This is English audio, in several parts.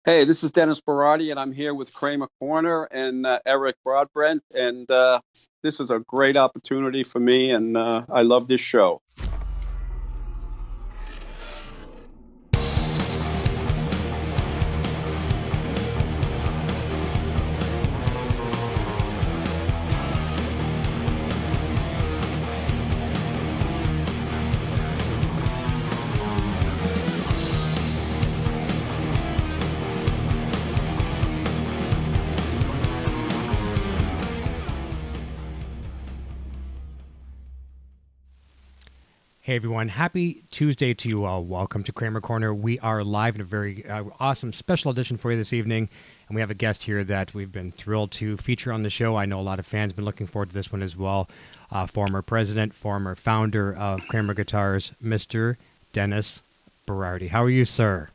Hey, this is Dennis Berardi, and I'm here with Kramer Korner and Eric Broadbrent, and this is a great opportunity for me, and I love this show. Hey everyone, happy Tuesday to you all. Welcome to Kramer Corner. We are live in a very awesome special edition for you this evening, and we have a guest here that we've been thrilled to feature on the show. I know a lot of fans have been looking forward to this one as well. Former president, former founder of Kramer Guitars, Mr. Dennis Berardi. How are you, sir?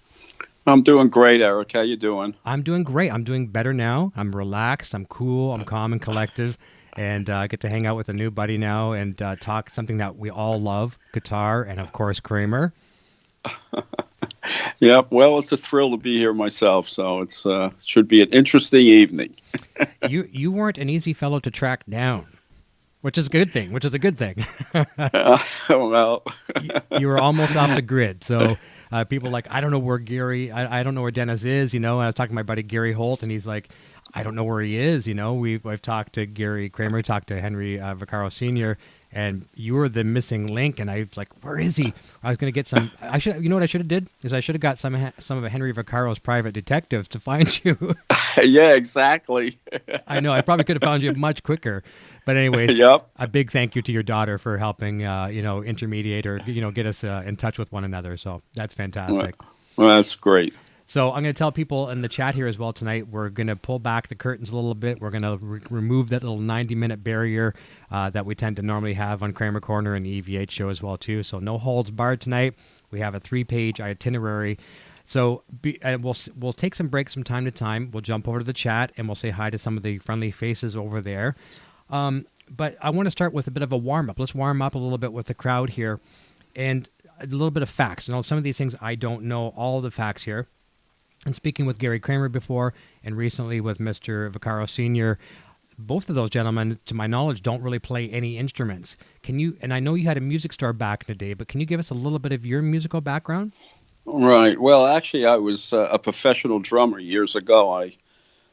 I'm doing great, Eric. How you doing? I'm doing great. I'm doing better now. I'm relaxed. I'm cool. I'm calm and collective. And I get to hang out with a new buddy now and talk something that we all love, guitar, and of course, Kramer. Yep. Well, it's a thrill to be here myself, so it's should be an interesting evening. You weren't an easy fellow to track down, which is a good thing. Well, You were almost off the grid. So people like, I don't know where Gary, I don't know where Dennis is, and I was talking to my buddy Gary Holt, and he's like, I don't know where he is. I've talked to Gary Kramer, talked to Henry Vaccaro Sr., and you were the missing link. And I was like, where is he? I was going to get some. What I should have did is I should have got some of Henry Vaccaro's private detectives to find you. yeah, exactly. I know I probably could have found you much quicker. But anyways, Yep. a big thank you to your daughter for helping, intermediate or get us in touch with one another. So that's fantastic. Well, that's great. So I'm going to tell people in the chat here as well tonight, we're going to pull back the curtains a little bit. We're going to remove that little 90-minute barrier that we tend to normally have on Kramer Corner and the EVH show as well, too. So no holds barred tonight. We have a 3-page itinerary. So we'll take some breaks from time to time. We'll jump over to the chat, and we'll say hi to some of the friendly faces over there. But I want to start with a bit of a warm-up. Let's warm up a little bit with the crowd here and a little bit of facts. Some of these things I don't know all the facts here. And speaking with Gary Kramer before and recently with Mr. Vaccaro Sr., both of those gentlemen, to my knowledge, don't really play any instruments. And I know you had a music store back in the day, but can you give us a little bit of your musical background? Right. Well, actually, I was a professional drummer years ago. I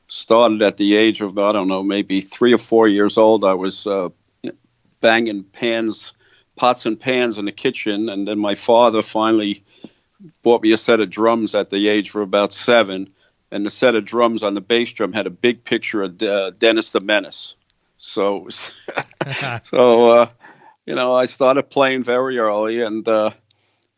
started at the age of, I don't know, maybe 3 or 4 years old. I was banging pots and pans in the kitchen, and then my father finally bought me a set of drums at the age of about 7, and the set of drums on the bass drum had a big picture of Dennis the Menace. So, I started playing very early, and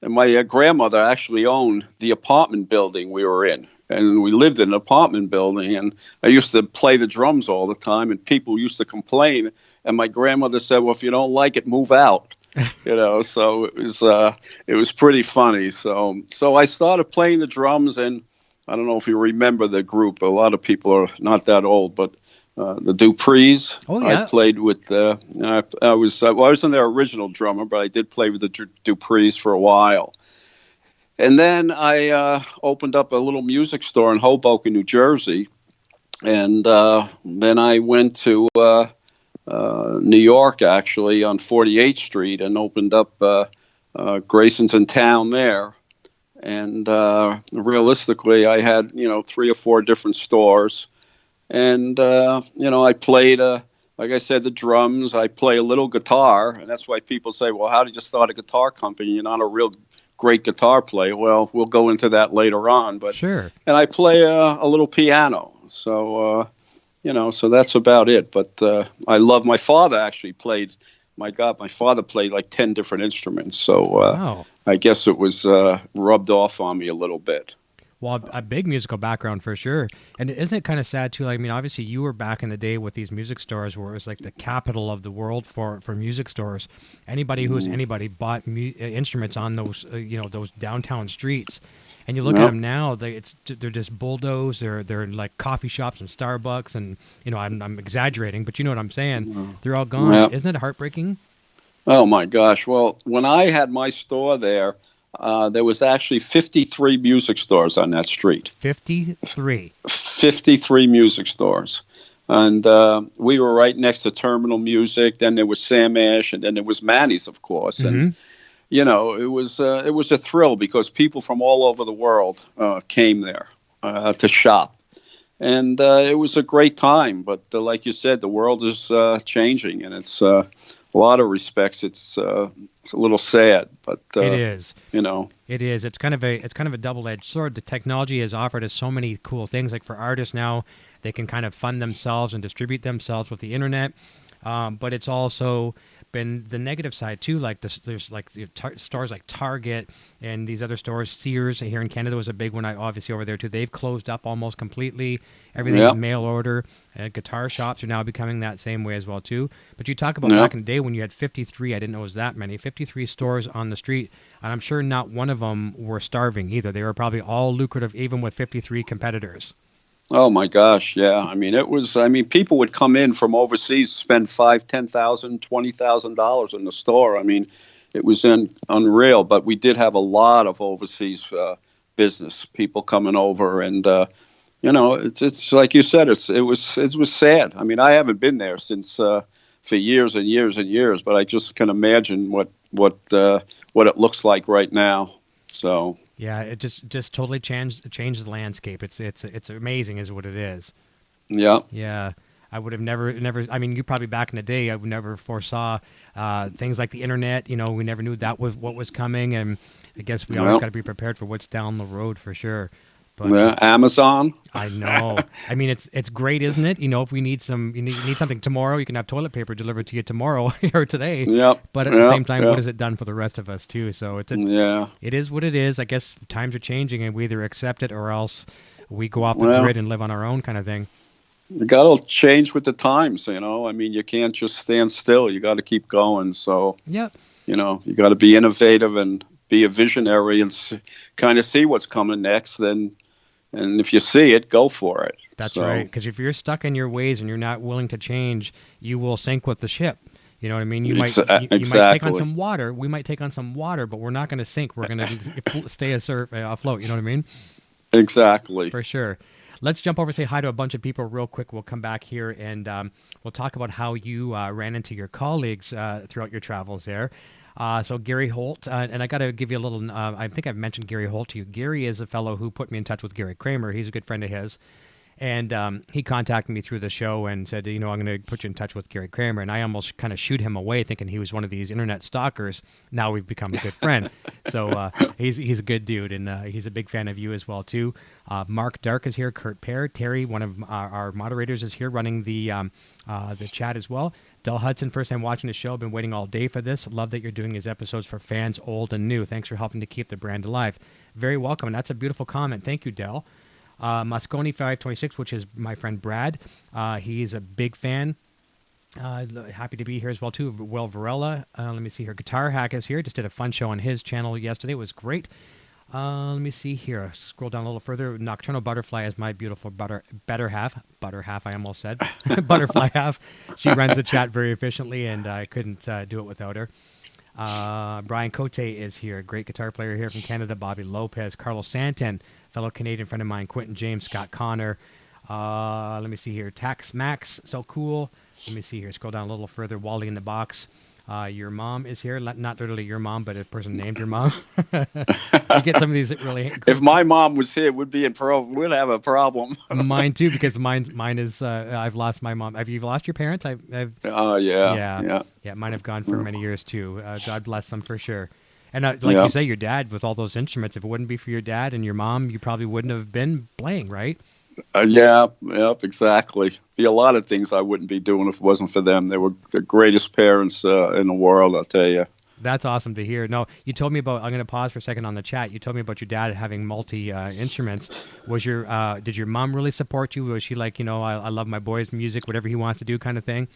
my grandmother actually owned the apartment building we were in, and we lived in an apartment building, and I used to play the drums all the time, and people used to complain, and my grandmother said, well, if you don't like it, move out. So it was pretty funny. So I started playing the drums, and I don't know if you remember the group. A lot of people are not that old, but the Duprees. Oh yeah. I played with. I wasn't their original drummer, but I did play with the Duprees for a while. And then I opened up a little music store in Hoboken, New Jersey, and then I went to New York, actually, on 48th Street, and opened up Grayson's in town there. And realistically, I had 3 or 4 different stores, and I played like I said, the drums. I play a little guitar, and that's why people say, "Well, how did you start a guitar company? You're not a real great guitar player." Well, we'll go into that later on, but sure. And I play a little piano, so. So that's about it. But I love my father actually played. My God, my father played like 10 different instruments. So Wow. I guess it was rubbed off on me a little bit. Well, a big musical background for sure. And isn't it kind of sad too? I mean, obviously you were back in the day with these music stores where it was like the capital of the world for music stores. Anybody who was anybody bought instruments on those those downtown streets. And you look at them now; they're just bulldozed. They're like coffee shops and Starbucks, and I'm exaggerating, but you know what I'm saying. They're all gone. Yep. Isn't it heartbreaking? Oh my gosh! Well, when I had my store there, There was actually 53 music stores on that street. 53. 53 music stores. And we were right next to Terminal Music. Then there was Sam Ash, and then there was Manny's, of course. And you know, it was a thrill because people from all over the world came there to shop, and it was a great time. But like you said, the world is changing, and it's a lot of respects. It's a little sad, but it is. You know, it is. It's kind of a double-edged sword. The technology has offered us so many cool things. Like for artists now, they can kind of fund themselves and distribute themselves with the internet. But it's also been the negative side too. Like there's like stores like Target and these other stores. Sears here in Canada was a big one. Obviously over there too. They've closed up almost completely. Everything's mail order. Guitar shops are now becoming that same way as well too. But you talk about back in the day when you had 53. I didn't know it was that many. 53 stores on the street, and I'm sure not one of them were starving either. They were probably all lucrative, even with 53 competitors. Oh my gosh, yeah. I mean, it was. I mean, people would come in from overseas, spend $5,000, $10,000, $20,000 in the store. I mean, it was unreal. But we did have a lot of overseas business, people coming over, and you know, it's like you said, it was sad. I mean, I haven't been there since for years and years and years, but I just can imagine what it looks like right now. So. Yeah, it just totally changed the landscape. It's amazing, is what it is. Yeah. Yeah. I would have never. I mean, you probably back in the day, I would never foresaw things like the internet. You know, we never knew that was what was coming, and I guess we always got to be prepared for what's down the road for sure. But, Amazon. I know. I mean, it's great, isn't it? You know, if we need you need something tomorrow, you can have toilet paper delivered to you tomorrow or today. Yep. But at the same time, what has it done for the rest of us too? So it is what it is. I guess times are changing, and we either accept it or else we go off the grid and live on our own kind of thing. You got to change with the times. You know, I mean, you can't just stand still. You got to keep going. So you know, you got to be innovative and be a visionary and kind of see what's coming next. And if you see it, go for it. That's right. Because if you're stuck in your ways and you're not willing to change, you will sink with the ship. You know what I mean? You might take on some water. We might take on some water, but we're not going to sink. We're going to stay afloat. You know what I mean? Exactly. For sure. Let's jump over and say hi to a bunch of people real quick. We'll come back here and we'll talk about how you ran into your colleagues throughout your travels there. So Gary Holt, and I got to give you a little, I think I've mentioned Gary Holt to you. Gary is a fellow who put me in touch with Gary Kramer. He's a good friend of his. And he contacted me through the show and said, you know, I'm going to put you in touch with Gary Kramer. And I almost kind of shooed him away thinking he was one of these internet stalkers. Now we've become a good friend. So he's a good dude, and he's a big fan of you as well, too. Mark Dark is here. Kurt Pear. Terry, one of our moderators, is here running the chat as well. Del Hudson, first time watching the show. Been waiting all day for this. Love that you're doing these episodes for fans old and new. Thanks for helping to keep the brand alive. Very welcome. And that's a beautiful comment. Thank you, Del. Moscone 526, which is my friend Brad. He's a big fan. Happy to be here as well, too. Will Varela. Let me see here. Guitar Hack is here. Just did a fun show on his channel yesterday. It was great. Let me see here. Scroll down a little further. Nocturnal Butterfly is my beautiful better half. Butter half, I almost said. Butterfly half. She runs the chat very efficiently, and I couldn't do it without her. Brian Cote is here. Great guitar player here from Canada. Bobby Lopez. Carlo Santin, fellow Canadian friend of mine. Quentin James. Scott Connor. Let me see here. Tax Max. So cool. Let me see here. Scroll down a little further. Wally in the Box. Your mom is here. Not literally your mom, but a person named your mom. You get some of these really. If my mom was here, we'd have a problem. Mine too, because mine is. I've lost my mom. Have you lost your parents? Yeah. Mine have gone for many years too. God bless them for sure. And you say, your dad with all those instruments. If it wouldn't be for your dad and your mom, you probably wouldn't have been playing, right? Yep, exactly. Be a lot of things I wouldn't be doing if it wasn't for them. They were the greatest parents in the world, I'll tell you. That's awesome to hear. No, you told me about. I'm going to pause for a second on the chat. You told me about your dad having multi instruments. Did your mom really support you? Was she like, you know, I love my boy's music, whatever he wants to do, kind of thing?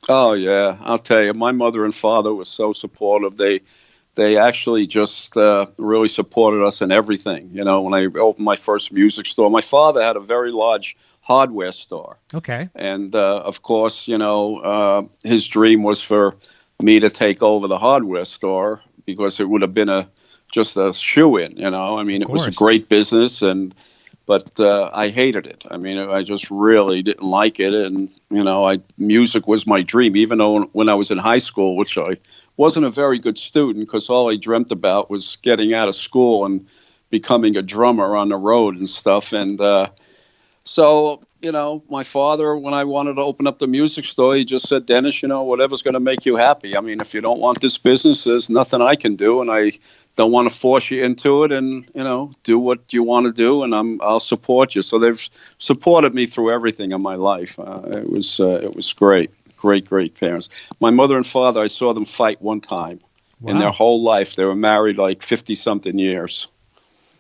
Oh yeah, I'll tell you. My mother and father were so supportive. They actually just really supported us in everything. You know, when I opened my first music store, my father had a very large hardware store. Okay. And, of course, you know, his dream was for me to take over the hardware store because it would have been a just a shoe-in, you know. I mean, Of it was a course. great business, but I hated it. I mean, I just really didn't like it, and you know, music was my dream. Even though when I was in high school, which I wasn't a very good student, because all I dreamt about was getting out of school and becoming a drummer on the road and stuff. And so, you know, my father, when I wanted to open up the music store, he just said, Dennis, you know, whatever's going to make you happy. I mean, if you don't want this business, there's nothing I can do, and I don't want to force you into it. And you know, do what you want to do, and I'll support you. So they've supported me through everything in my life. It was great, great parents. My mother and father, I saw them fight one time in their Wow. whole life. They were married like 50-something years.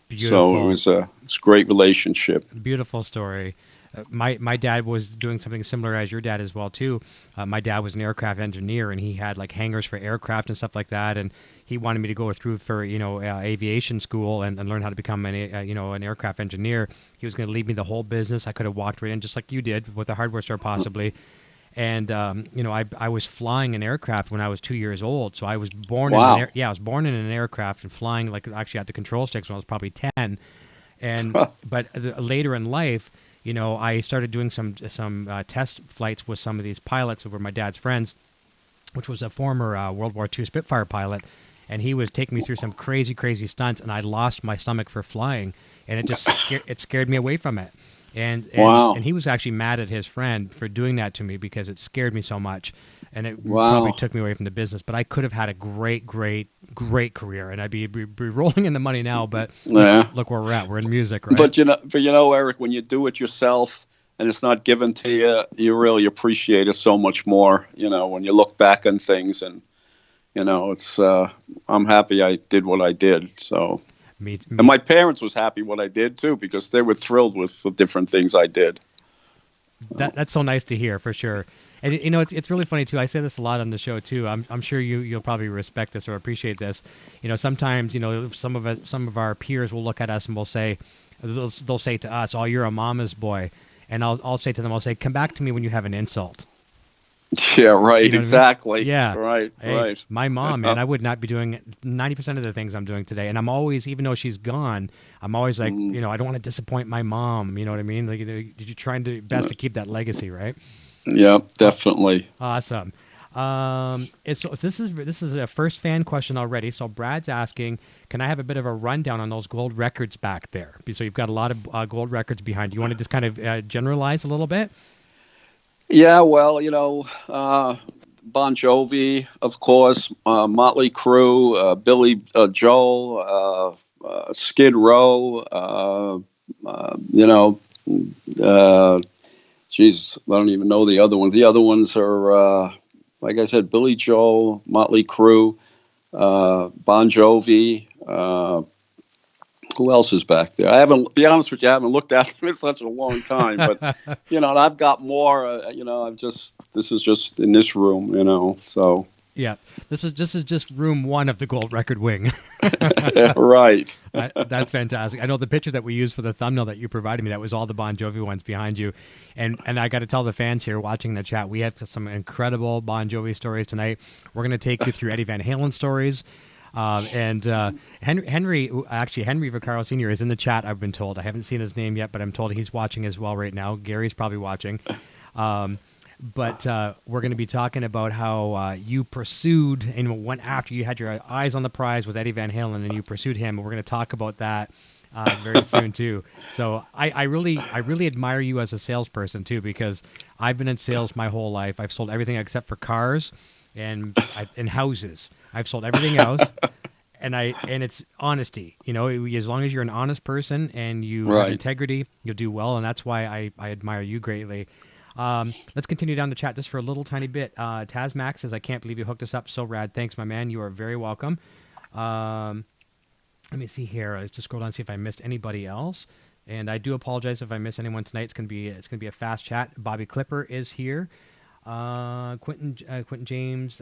So Beautiful. it was a great relationship. Beautiful story. My dad was doing something similar as your dad as well too. My dad was an aircraft engineer, and he had like hangars for aircraft and stuff like that. And he wanted me to go through for aviation school and learn how to become an aircraft engineer. He was going to leave me the whole business. I could have walked right in just like you did with a hardware store possibly. And I was flying an aircraft when I was 2 years old. So I was born Wow. I was born in an aircraft and flying like actually at the control sticks when I was probably 10. And later in life, you know, I started doing some test flights with some of these pilots who were my dad's friends, which was a former World War II Spitfire pilot, and he was taking me through some crazy stunts, and I lost my stomach for flying, and it just it scared me away from it. Wow. And he was actually mad at his friend for doing that to me because it scared me so much, and it probably Wow. took me away from the business. But I could have had a great career, and I'd be rolling in the money now. But Yeah. look where we're at. We're in music, right? But you know, Eric, when you do it yourself and it's not given to you, you really appreciate it so much more. You know, when you look back on things, and you know, it's I'm happy I did what I did. So, Me, and my parents was happy what I did too, because they were thrilled with the different things I did. that's so nice to hear for sure. And you know, it's really funny too. I say this a lot on the show too. I'm sure you'll probably respect this or appreciate this. You know, sometimes some of our peers will look at us and will say, they'll say to us, "Oh, you're a mama's boy," and I'll say to them, I'll say, "Come back to me when you have an insult." Yeah, right. You know what I mean? Exactly. Yeah. Right. Hey, Right. my mom, man, I would not be doing 90% of the things I'm doing today. And I'm always, even though she's gone, I'm always like, Mm, I don't want to disappoint my mom. You know what I mean? Like, you're trying to best to keep that legacy, right? yeah, definitely. Awesome. This is a first fan question already. So Brad's asking, can I have a bit of a rundown on those gold records back there? So you've got a lot of gold records behind you. You want to just kind of generalize a little bit? Yeah, well, you know, Bon Jovi, of course, Motley Crue, Billy Joel, Skid Row, you know, uh, geez, I don't even know the other ones. The other ones are, like I said, Billy Joel, Motley Crue, Bon Jovi. Who else is back there? I haven't, be honest with you, I haven't looked at them in such a long time. But you know, and I've got more. You know, this is just in this room. You know, so Yeah, this is just room one of the gold record wing. right. That's fantastic. I know the picture that we used for the thumbnail that you provided me. That was all the Bon Jovi ones behind you, and I got to tell the fans here watching the chat, we have some incredible Bon Jovi stories tonight. We're going to take you through Eddie Van Halen stories. And Henry Vaccaro Sr. is in the chat, I've been told. I haven't seen his name yet, but I'm told he's watching as well right now. Gary's probably watching. But we're going to be talking about how you pursued and went after, you had your eyes on the prize with Eddie Van Halen, and you pursued him. And we're going to talk about that very soon too. So I really admire you as a salesperson too, because I've been in sales my whole life. I've sold everything except for cars and houses. I've sold everything else, and it's honesty. You know, as long as you're an honest person and you have Right. integrity, you'll do well, and that's why I admire you greatly. Let's continue down the chat just for a little tiny bit. Tazmax says, "I can't believe you hooked us up. So rad. Thanks, my man. You are very welcome." Let me see here. Let's just scroll down and see if I missed anybody else. And I do apologize if I miss anyone tonight. It's gonna be a fast chat. Bobby Clipper is here. Quentin James.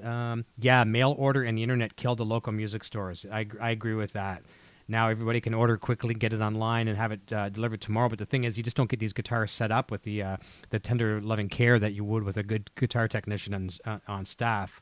Yeah, mail order and the internet killed the local music stores. I agree with that. Now everybody can order quickly, get it online, and have it delivered tomorrow. But the thing is, you just don't get these guitars set up with the tender, loving care that you would with a good guitar technician on staff.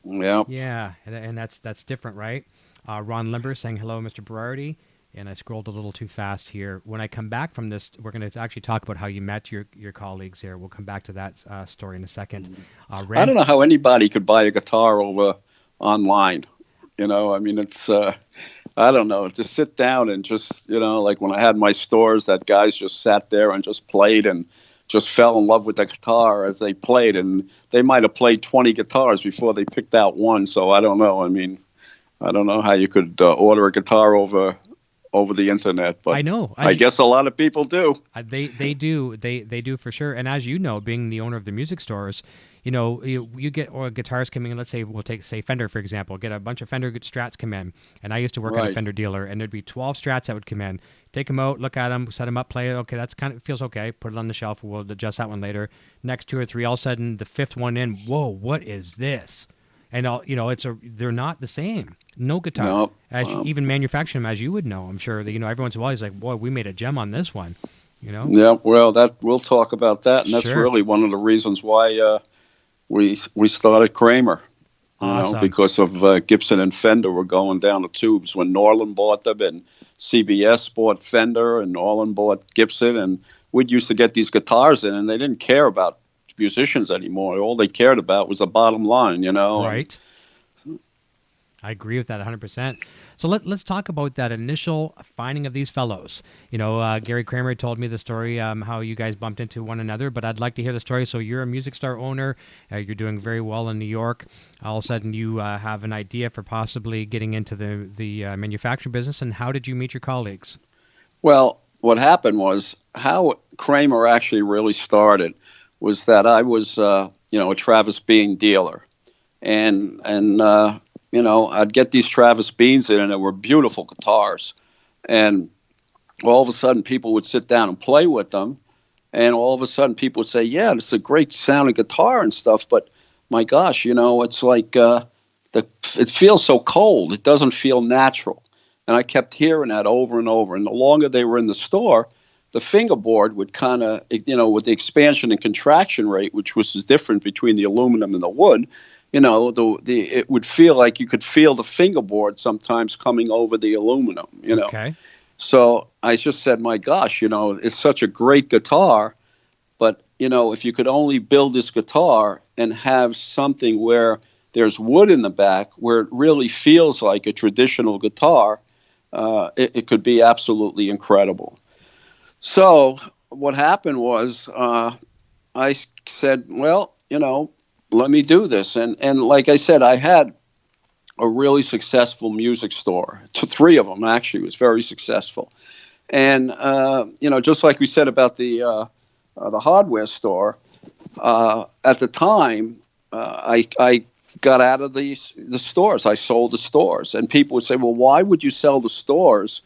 Yeah. Yeah, and that's different, right? Ron Limber saying hello, Mr. Berardi, and I scrolled a little too fast here. When I come back from this, we're going to actually talk about how you met your colleagues here. We'll come back to that story in a second. I Rand, don't know how anybody could buy a guitar over online. I mean, it's I don't know, to sit down and just, like when I had my stores, that guys just sat there and just played and just fell in love with the guitar as they played, and they might have played 20 guitars before they picked out one. So I don't know. I mean, I don't know how you could order a guitar over the internet, but I know. I guess a lot of people do. They do for sure. And as you know, being the owner of the music stores, you get guitars coming in. Let's say we'll take Fender for example. Get a bunch of Fender Strats come in, and I used to work at a Right. Fender dealer, and there'd be 12 Strats that would come in. Take them out, look at them, set them up, play it. Okay, that's kind of feels okay. Put it on the shelf. We'll adjust that one later. Next two or three, all of a sudden the fifth one in. Whoa, what is this? And they're not the same. No guitar, No. even manufacture them, as you would know. I'm sure that every once in a while he's like, boy, we made a gem on this one. Yeah, well, that we'll talk about that, and that's Sure. really one of the reasons why we started Kramer. Awesome. Because of Gibson and Fender were going down the tubes when Norland bought them, and CBS bought Fender, and Norland bought Gibson, and we'd used to get these guitars in, and they didn't care about musicians anymore. All they cared about was the bottom line, Right. I agree with that 100%. So let's talk about that initial finding of these fellows. Gary Kramer told me the story, how you guys bumped into one another, but I'd like to hear the story. So you're a music store owner. You're doing very well in New York. All of a sudden you have an idea for possibly getting into the manufacturing business. And how did you meet your colleagues? Well, what happened was how Kramer actually really started was that I was, a Travis Bean dealer, and I'd get these Travis Beans in, and they were beautiful guitars, and all of a sudden people would sit down and play with them, and all of a sudden people would say, "Yeah, this is a great sounding guitar and stuff," but my gosh, it's like it feels so cold. It doesn't feel natural. And I kept hearing that over and over. And the longer they were in the store, the fingerboard would kind of, with the expansion and contraction rate, which was different between the aluminum and the wood, it would feel like you could feel the fingerboard sometimes coming over the aluminum, Okay. So I just said, my gosh, it's such a great guitar. But, if you could only build this guitar and have something where there's wood in the back, where it really feels like a traditional guitar, it could be absolutely incredible. So what happened was I said, well, let me do this. And like I said, I had a really successful music store. Three of them, actually, was very successful. And, just like we said about the hardware store, at the time, I got out of the stores. I sold the stores. And people would say, well, why would you sell the stores?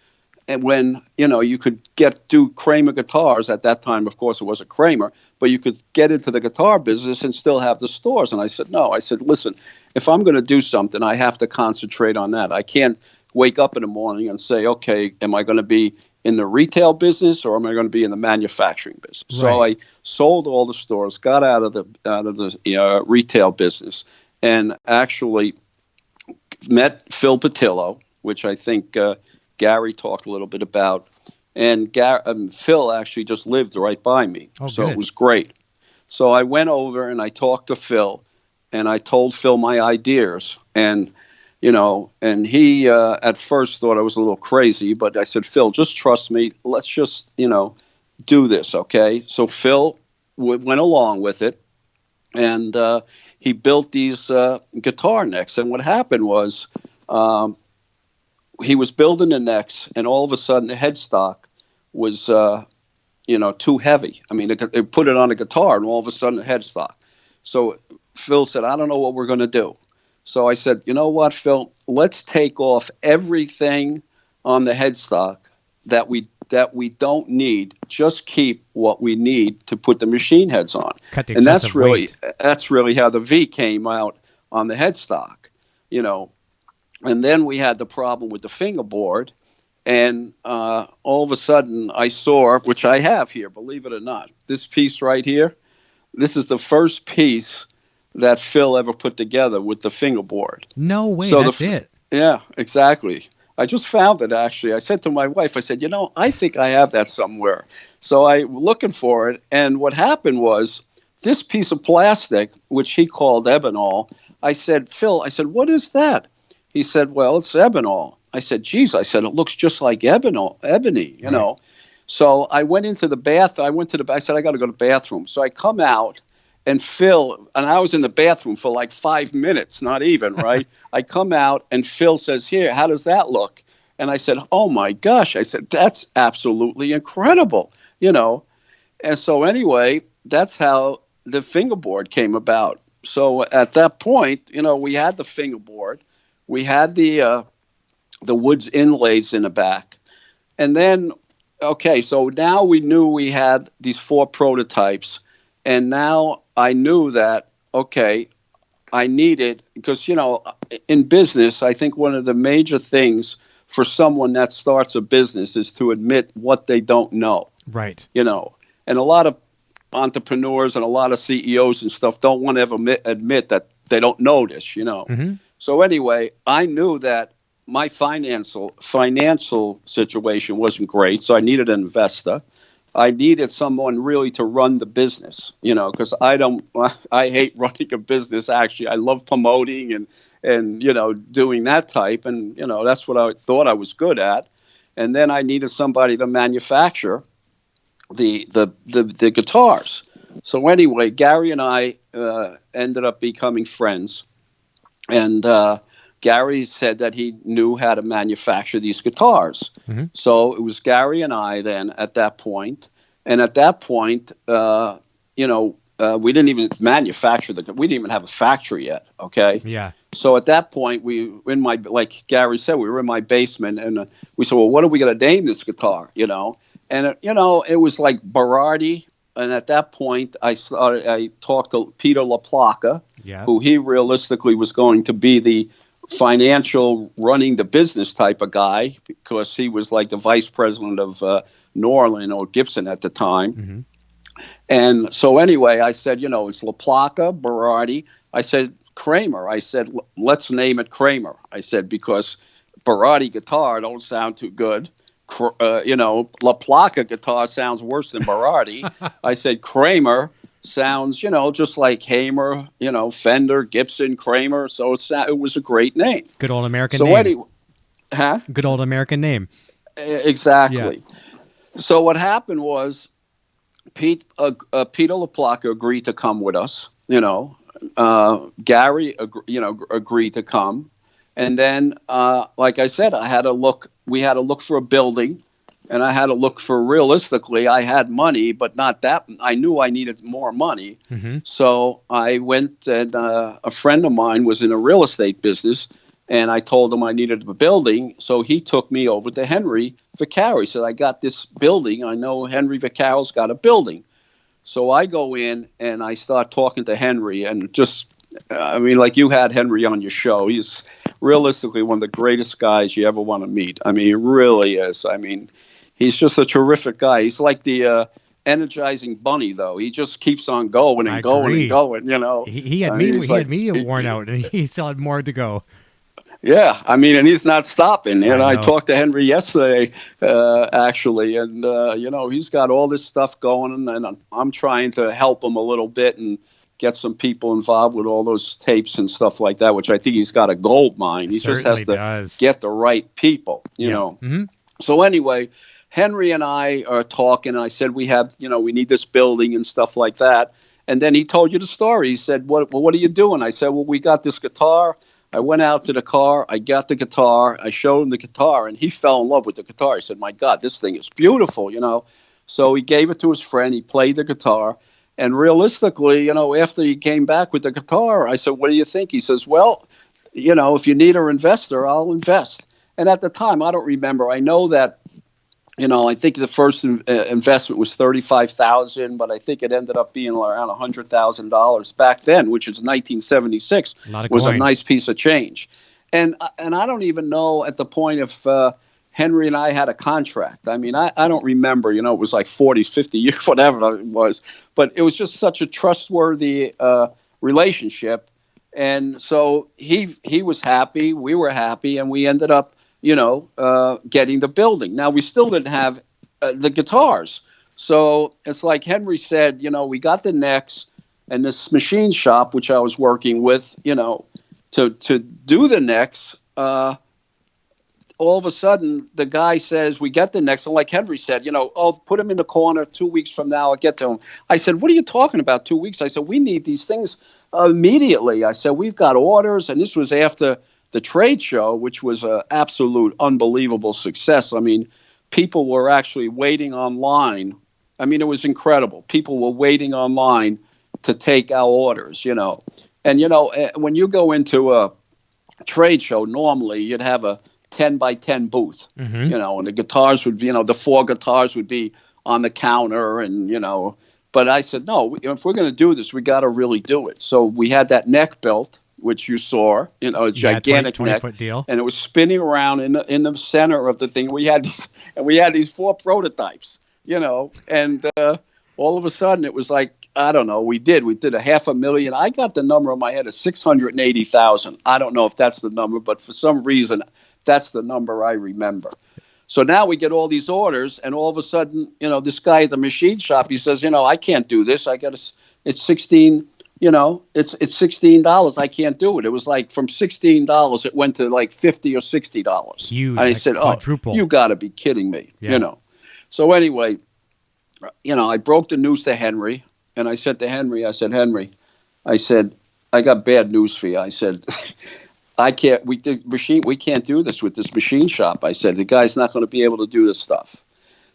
And when, you could do Kramer guitars at that time, of course, it wasn't Kramer, but you could get into the guitar business and still have the stores. And I said, no. I said, listen, if I'm going to do something, I have to concentrate on that. I can't wake up in the morning and say, okay, am I going to be in the retail business or am I going to be in the manufacturing business? Right. So I sold all the stores, got out of the retail business, and actually met Phil Patillo, which I think Gary talked a little bit about. And Phil actually just lived right by me. Oh, so good. It was great. So I went over and I talked to Phil, and I told Phil my ideas. And, and he at first thought I was a little crazy, but I said, Phil, just trust me. Let's just, do this, okay? So Phil went along with it, and he built these guitar necks. And what happened was he was building the necks, and all of a sudden the headstock was, too heavy. I mean, they put it on a guitar, and all of a sudden the headstock. So Phil said, I don't know what we're going to do. So I said, you know what, Phil, let's take off everything on the headstock that we don't need. Just keep what we need to put the machine heads on. Cut the And that's excessive weight. really how the V came out on the headstock, And then we had the problem with the fingerboard, and all of a sudden I saw, which I have here, believe it or not, this piece right here. This is the first piece that Phil ever put together with the fingerboard. No way, So that's it. Yeah, exactly. I just found it, actually. I said to my wife, I said, I think I have that somewhere. So I looking for it, and what happened was this piece of plastic, which he called ebonol, I said, Phil, I said, what is that? He said, well, it's ebonol. I said, geez, I said, it looks just like ebony, you know. So I went into the bath. I said, I got to go to the bathroom. So I come out, and Phil, and I was in the bathroom for like 5 minutes, not even, right? I come out, and Phil says, here, how does that look? And I said, oh, my gosh. I said, that's absolutely incredible, you know. And so anyway, that's how the fingerboard came about. So at that point, we had the fingerboard. We had the woods inlays in the back. And then, okay, so now we knew we had these 4 prototypes. And now I knew that, okay, I needed, because, in business, I think one of the major things for someone that starts a business is to admit what they don't know. Right. And a lot of entrepreneurs and a lot of CEOs and stuff don't want to ever admit that they don't know this, Mm-hmm. So anyway, I knew that my financial situation wasn't great, so I needed an investor. I needed someone really to run the business, because I hate running a business. Actually, I love promoting and doing that type, and that's what I thought I was good at. And then I needed somebody to manufacture the guitars. So anyway, Gary and I ended up becoming friends, and Gary said that he knew how to manufacture these guitars. Mm-hmm. So it was Gary and I then at that point. And at that point, we didn't even manufacture we didn't even have a factory yet. Okay. Yeah. So at that point, like Gary said, we were in my basement, and we said, well, what are we going to name this guitar? And it was like Berardi. And at that point, I talked to Peter LaPlaca, who he realistically was going to be the financial running the business type of guy, because he was like the vice president of Norlin or Gibson at the time. Mm-hmm. And so anyway, I said, it's LaPlaca, Berardi. I said, Kramer. I said, let's name it Kramer. I said, because Berardi guitar don't sound too good. LaPlaca guitar sounds worse than Berardi. I said, Kramer sounds, just like Hamer, Fender, Gibson, Kramer. So it was a great name. Good old American name. Anyway, Good old American name. Exactly. Yeah. So what happened was Peter LaPlaca agreed to come with us. Gary, agreed to come. And then, like I said, we had to look for a building, and I had to look for, realistically, I had money, but not that. I knew I needed more money. Mm-hmm. So I went, and a friend of mine was in a real estate business, and I told him I needed a building. So he took me over to Henry Vaccaro. He said, I got this building. I know Henry Vaccaro's got a building. So I go in, and I start talking to Henry, and just, like you had Henry on your show. He's realistically one of the greatest guys you ever want to meet. He really is. He's just a terrific guy. He's like the energizing bunny, though. He just keeps on going and going and going. He had me worn out, and he still had more to go. Yeah, and he's not stopping. And I talked to Henry yesterday, actually, and he's got all this stuff going, and I'm trying to help him a little bit and get some people involved with all those tapes and stuff like that, which I think he's got a gold mine. He just has to get the right people, you know. Mm-hmm. So anyway, Henry and I are talking, and I said, we need this building and stuff like that. And then he told you the story. He said, what are you doing? I said, well, we got this guitar. I went out to the car. I got the guitar. I showed him the guitar, and he fell in love with the guitar. He said, my God, this thing is beautiful, So he gave it to his friend. He played the guitar. And realistically, after he came back with the guitar, I said, what do you think? He says, well, if you need an investor, I'll invest. And at the time, I don't remember. I know that, I think the first investment was $35,000, but I think it ended up being around $100,000 back then, which is 1976, was a nice piece of change. And I don't even know at the point if Henry and I had a contract. I don't remember, it was like 40, 50 years, whatever it was. But it was just such a trustworthy relationship. And so he was happy, we were happy, and we ended up, getting the building. Now, we still didn't have the guitars. So it's like Henry said, we got the necks and this machine shop, which I was working with, to do the necks. All of a sudden, the guy says, we get the necks. And like Henry said, I'll put him in the corner 2 weeks from now. I'll get to him. I said, what are you talking about, 2 weeks? I said, we need these things immediately. I said, we've got orders. And this was after the trade show, which was an absolute unbelievable success. I mean, people were actually waiting online. I mean, it was incredible. People were waiting online to take our orders, And, when you go into a trade show, normally you'd have a 10 by 10 booth, and the guitars would be, the 4 guitars would be on the counter and, but I said, no, if we're going to do this, we got to really do it. So we had that neck built, which you saw, a gigantic 20 neck, foot deal. And it was spinning around in the center of the thing. We had these 4 prototypes, and all of a sudden it was like, I don't know, we did $500,000. I got the number in my head of 680,000. I don't know if that's the number, but for some reason, that's the number I remember. So now we get all these orders, and all of a sudden, this guy at the machine shop, he says, I can't do this. It's 16, it's $16. I can't do it. It was like from $16, it went to like $50 or $60. Huge. And I said, quadruple. You got to be kidding me, So anyway, I broke the news to Henry, and I said to Henry, Henry, I got bad news for you. I said, we can't do this with this machine shop. I said, the guy's not going to be able to do this stuff.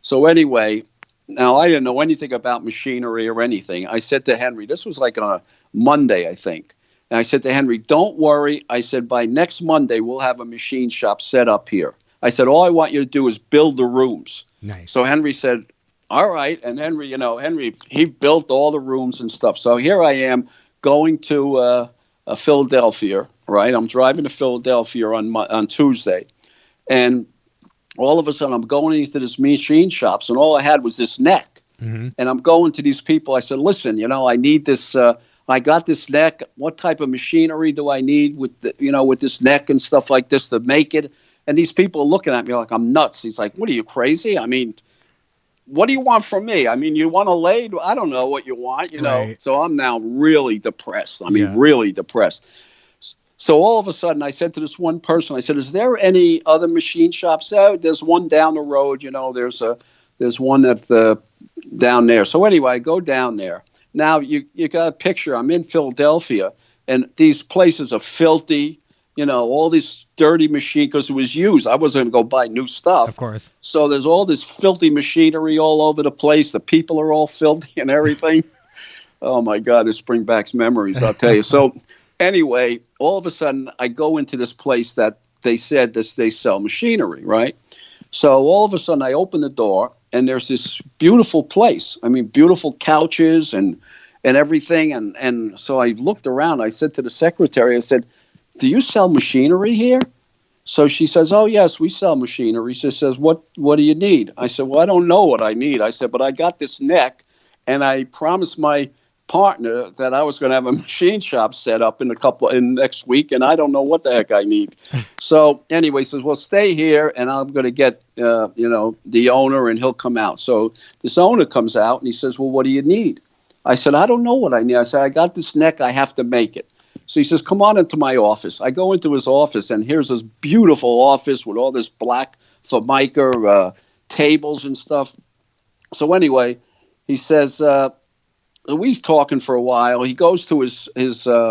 So anyway, now I didn't know anything about machinery or anything. I said to Henry, this was like on a Monday, I think. And I said to Henry, don't worry. I said, by next Monday, we'll have a machine shop set up here. I said, all I want you to do is build the rooms. Nice. So Henry said, all right. And Henry, he built all the rooms and stuff. So here I am going to Philadelphia, right? I'm driving to Philadelphia on Tuesday. And all of a sudden, I'm going into this machine shops, and all I had was this neck. Mm-hmm. And I'm going to these people. I said, listen, I need this. I got this neck. What type of machinery do I need with this neck and stuff like this to make it? And these people are looking at me like I'm nuts. He's like, what are you, crazy? I mean, what do you want from me? I mean, you want a lathe? I don't know what you want, Right. So I'm now really depressed. Really depressed. So all of a sudden, I said to this one person, I said, is there any other machine shops out? There's one down the road, there's one down there. So anyway, I go down there. Now, you got a picture. I'm in Philadelphia, and these places are filthy, all this dirty machine, because it was used. I wasn't going to go buy new stuff. Of course. So there's all this filthy machinery all over the place. The people are all filthy and everything. Oh, my God, this brings back memories, I'll tell you. So anyway, all of a sudden, I go into this place that they said they sell machinery, right? So all of a sudden, I open the door, and there's this beautiful place. I mean, beautiful couches and everything. And so I looked around. I said to the secretary, I said, do you sell machinery here? So she says, oh, yes, we sell machinery. She says, what do you need? I said, well, I don't know what I need. I said, but I got this neck, and I promised my partner that I was going to have a machine shop set up in next week, and I don't know what the heck I need. So anyway, he says, well, stay here, and I'm going to get the owner, and he'll come out. So this owner comes out, and he says, well, what do you need? I said, I don't know what I need. I said, I got this neck, I have to make it. So he says, come on into my office. I go into his office, and here's this beautiful office with all this black Formica tables and stuff. So anyway, he says, we're talking for a while. He goes to his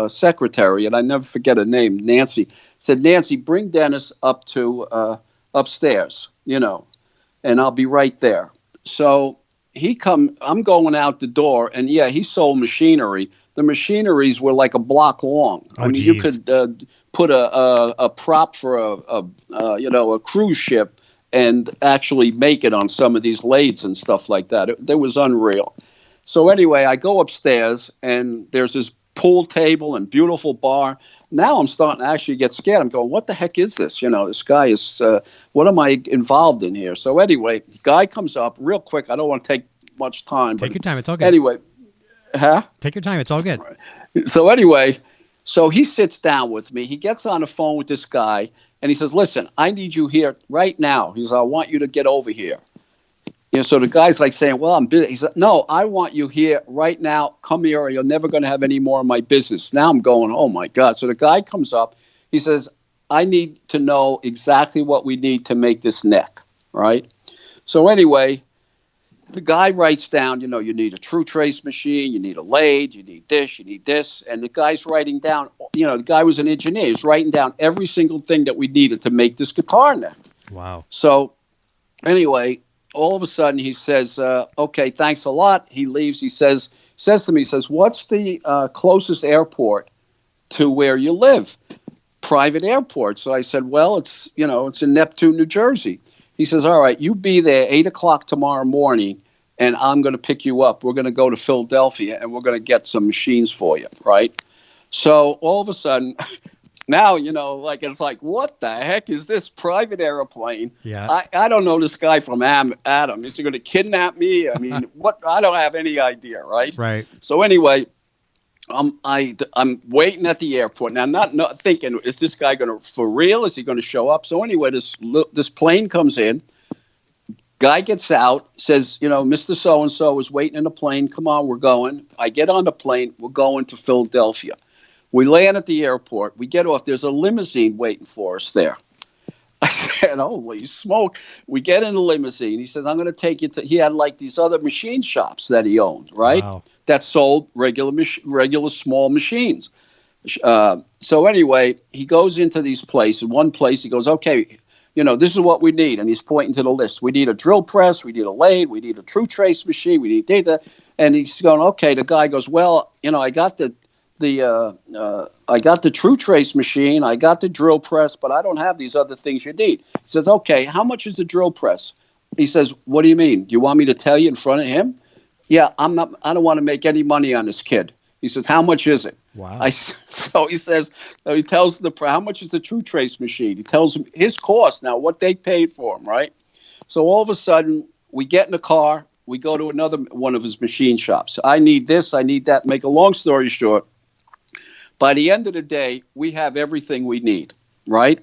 secretary, and I never forget her name, Nancy. Said, Nancy, bring Dennis up to upstairs, and I'll be right there. So I'm going out the door, and yeah, he sold machinery. The machineries were like a block long. Oh, I mean, geez. you could put a prop for a cruise ship and actually make it on some of these lathes and stuff like that. It was unreal. So anyway, I go upstairs, and there's this pool table and beautiful bar. Now I'm starting to actually get scared. I'm going, what the heck is this? This guy is, what am I involved in here? So anyway, the guy comes up real quick. I don't want to take much time. Take your time. It's okay. Anyway, Huh? Take your time. It's all good. So anyway, so he sits down with me. He gets on the phone with this guy, and he says, "Listen, I need you here right now." He says, "I want you to get over here." So the guy's like saying, "Well, I'm busy." He said, "No, I want you here right now. Come here, or you're never going to have any more of my business." Now I'm going, "Oh my God!" So the guy comes up. He says, "I need to know exactly what we need to make this neck, right?" So anyway, the guy writes down, you need a true trace machine, you need a lathe, you need this, and the guy's writing down, the guy was an engineer, he's writing down every single thing that we needed to make this guitar neck. Wow. So anyway, all of a sudden he says, okay, thanks a lot. He leaves. He says to me, what's the closest airport to where you live? Private airport. So I said, well, it's in Neptune, New Jersey. He says, all right, you be there 8 o'clock tomorrow morning, and I'm going to pick you up. We're going to go to Philadelphia, and we're going to get some machines for you, right? So all of a sudden, now, it's like, what the heck is this private airplane? Yeah. I don't know this guy from Adam. Is he going to kidnap me? I mean, what? I don't have any idea, right? Right. So anyway, I'm waiting at the airport now, not thinking, is this guy for real? Is he going to show up? So anyway, this plane comes in. Guy gets out, says, Mr. So-and-so is waiting in the plane. Come on, we're going. I get on the plane. We're going to Philadelphia. We land at the airport. We get off. There's a limousine waiting for us there. I said, holy smoke. We get in the limousine. He says, I'm going to take you to, he had like these other machine shops that he owned, right? Wow. That sold regular small machines. So anyway, he goes into these places. One place, he goes, okay, this is what we need. And he's pointing to the list. We need a drill press. We need a lathe. We need a true trace machine. We need data. And he's going, okay. The guy goes, well, I got the true trace machine, I got the drill press, but I don't have these other things you need. He says, okay, how much is the drill press? He says, what do you mean? You want me to tell you in front of him? Yeah, I don't want to make any money on this kid. He says, how much is it? Wow. So he says, he tells how much is the true trace machine? He tells him his cost, now what they paid for him, right? So all of a sudden, we get in the car, we go to another one of his machine shops. I need this, I need that. Make a long story short, by the end of the day, we have everything we need, right?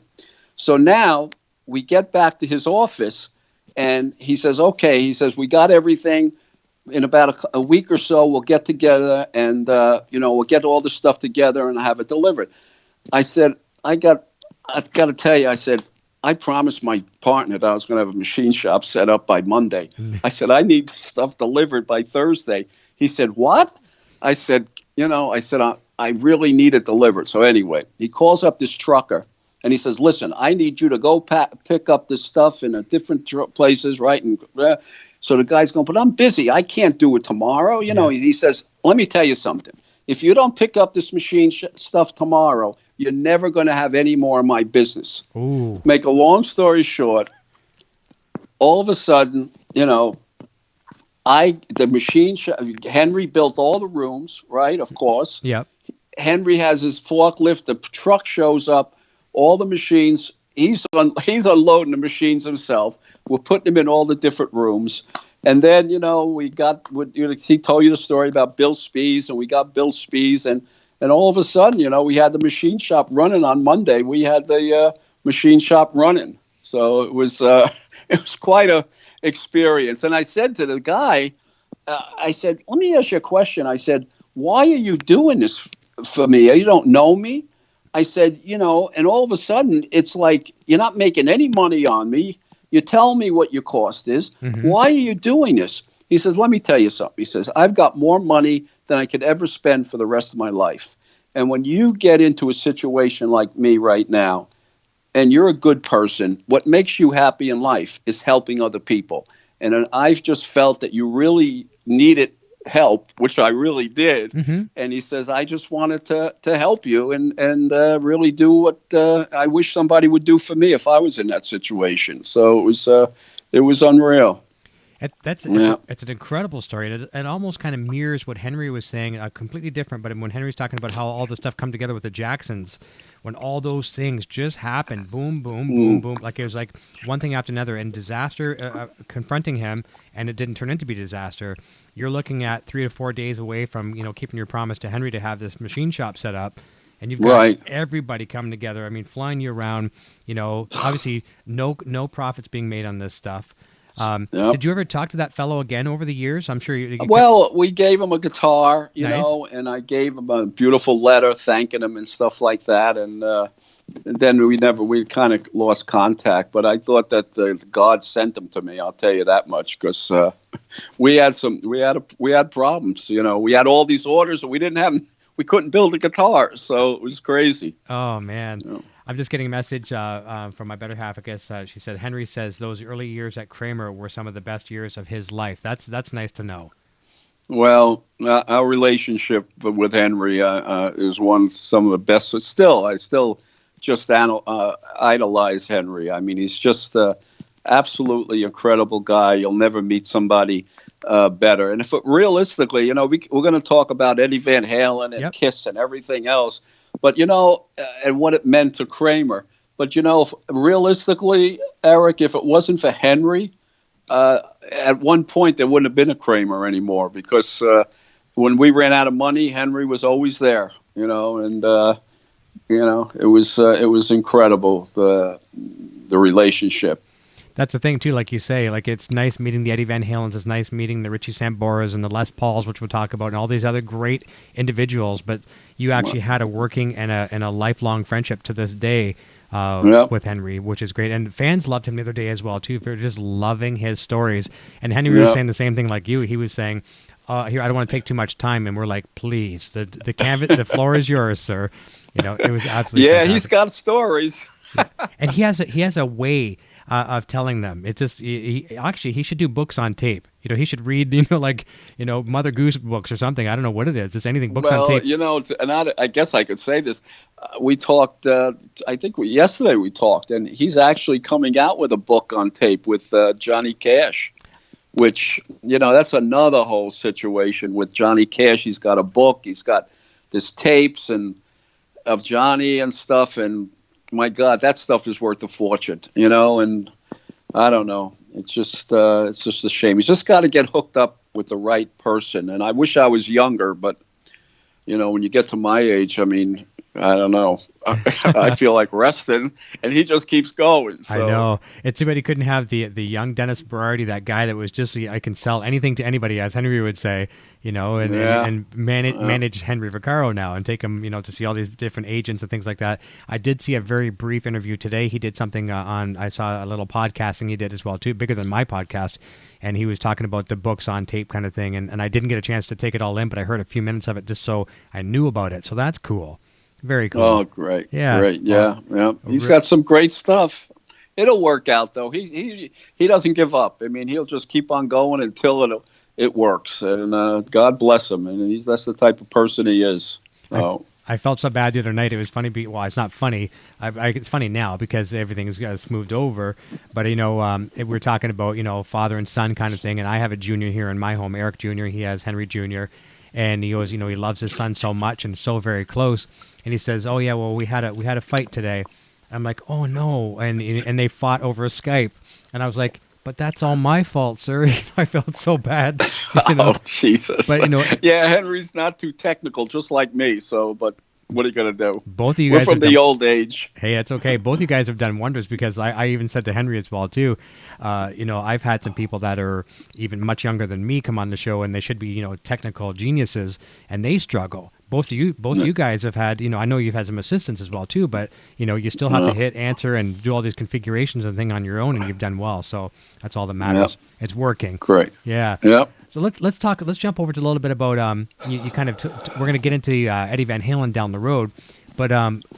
So now we get back to his office, and he says, okay, we got everything. In about a week or so, we'll get together, and, we'll get all the stuff together and have it delivered. I said, I've got to tell you, I said, I promised my partner that I was going to have a machine shop set up by Monday. I said, I need stuff delivered by Thursday. He said, what? I said, I really need it delivered. So anyway, he calls up this trucker, and he says, listen, I need you to go pick up this stuff in different places, right? And so the guy's going, but I'm busy. I can't do it tomorrow. He says, let me tell you something. If you don't pick up this machine stuff tomorrow, you're never going to have any more of my business. Ooh. Make a long story short, all of a sudden, Henry built all the rooms, right? Of course. Yep. Henry has his forklift. The truck shows up. All the machines. He's unloading the machines himself. We're putting them in all the different rooms. And then, he told you the story about Bill Spees, and we got Bill Spees. And all of a sudden, we had the machine shop running on Monday. We had the machine shop running. So it was quite a experience. And I said to the guy, I said, let me ask you a question. I said, why are you doing this for me? You don't know me. I said, and all of a sudden it's like, you're not making any money on me. You tell me what your cost is. Mm-hmm. Why are you doing this? He says, let me tell you something. He says, I've got more money than I could ever spend for the rest of my life. And when you get into a situation like me right now, and you're a good person, what makes you happy in life is helping other people. And I've just felt that you really needed help, which I really did. Mm-hmm. And he says, I just wanted to help you and really do what I wish somebody would do for me if I was in that situation. So it was unreal. It's an incredible story. It almost kind of mirrors what Henry was saying, completely different. But when Henry's talking about how all the stuff come together with the Jacksons, when all those things just happened, boom, boom, boom, boom, like it was like one thing after another, and disaster confronting him, and it didn't turn into be disaster. You're looking at 3 to 4 days away from keeping your promise to Henry to have this machine shop set up. And you've got everybody coming together. I mean, flying you around. Obviously, no profits being made on this stuff. Did you ever talk to that fellow again over the years? I'm sure you Well, we gave him a guitar, Nice. And I gave him a beautiful letter thanking him and stuff like that. And then we kind of lost contact. But I thought that God sent him to me. I'll tell you that much, because we had problems. We had all these orders, and we couldn't build a guitar, so it was crazy. Oh man. I'm just getting a message from my better half. I guess she said Henry says those early years at Kramer were some of the best years of his life. That's nice to know. Well, our relationship with Henry is some of the best. I still just idolize Henry. I mean, he's just absolutely incredible guy. You'll never meet somebody better. And realistically, we're going to talk about Eddie Van Halen and Kiss and everything else. But, and what it meant to Kramer. But, realistically, Eric, if it wasn't for Henry, at one point there wouldn't have been a Kramer anymore, because when we ran out of money, Henry was always there, and, it was incredible, the relationship. That's the thing, too, like you say. Like, it's nice meeting the Eddie Van Halens. It's nice meeting the Richie Samboras and the Les Pauls, which we'll talk about, and all these other great individuals. But you actually had a working and a lifelong friendship to this day with Henry, which is great. And fans loved him the other day as well, too, for just loving his stories. And Henry was saying the same thing like you. He was saying, here, I don't want to take too much time. And we're like, please, the canvas, the floor is yours, sir. It was absolutely fantastic. He's got stories. And he has a way of telling them. It's just he should do books on tape. He should read Mother Goose books or something. I don't know what it is. Just anything books on tape. And I guess I could say this. We talked. I think yesterday we talked, and he's actually coming out with a book on tape with Johnny Cash, which that's another whole situation with Johnny Cash. He's got a book. He's got this tapes and of Johnny and stuff, and my God, that stuff is worth a fortune, and I don't know. It's just a shame. He's just got to get hooked up with the right person. And I wish I was younger, but when you get to my age, I mean, I don't know. I feel like resting, and he just keeps going. So. I know. It's too bad he couldn't have the young Dennis Berardi, that guy that was just, I can sell anything to anybody, as Henry would say, and manage Henry Vaccaro now and take him, to see all these different agents and things like that. I did see a very brief interview today. He did something I saw a little podcasting he did as well, too, bigger than my podcast. And he was talking about the books on tape kind of thing. And I didn't get a chance to take it all in, but I heard a few minutes of it just so I knew about it. So that's cool. Very cool. Oh, great. Yeah. Great. Yeah. Yeah. He's got some great stuff. It'll work out, though. He doesn't give up. I mean, he'll just keep on going until it works. And God bless him. And that's the type of person he is. I felt so bad the other night. It was funny. Well, it's not funny. It's funny now because everything's smoothed over. But, we're talking about, father and son kind of thing. And I have a junior here in my home, Eric Jr. He has Henry Jr. And he goes, he loves his son so much and so very close. And he says, oh, yeah, well, we had a fight today. I'm like, oh, no. And they fought over Skype. And I was like, but that's all my fault, sir. I felt so bad. Oh, Jesus. But, yeah, Henry's not too technical, just like me. So, but what are you going to do? Both of you guys We're from the old age. Hey, it's okay. Both of you guys have done wonders, because I even said to Henry as well, too, I've had some people that are even much younger than me come on the show, and they should be, technical geniuses, and they struggle. Both of you guys have had, I know you've had some assistants as well, too, but, you still have to hit answer and do all these configurations and thing on your own, and you've done well. So that's all that matters. Yep. It's working. Great. Yeah. Yep. So let's jump over to a little bit about, you kind of, we're going to get into Eddie Van Halen down the road. But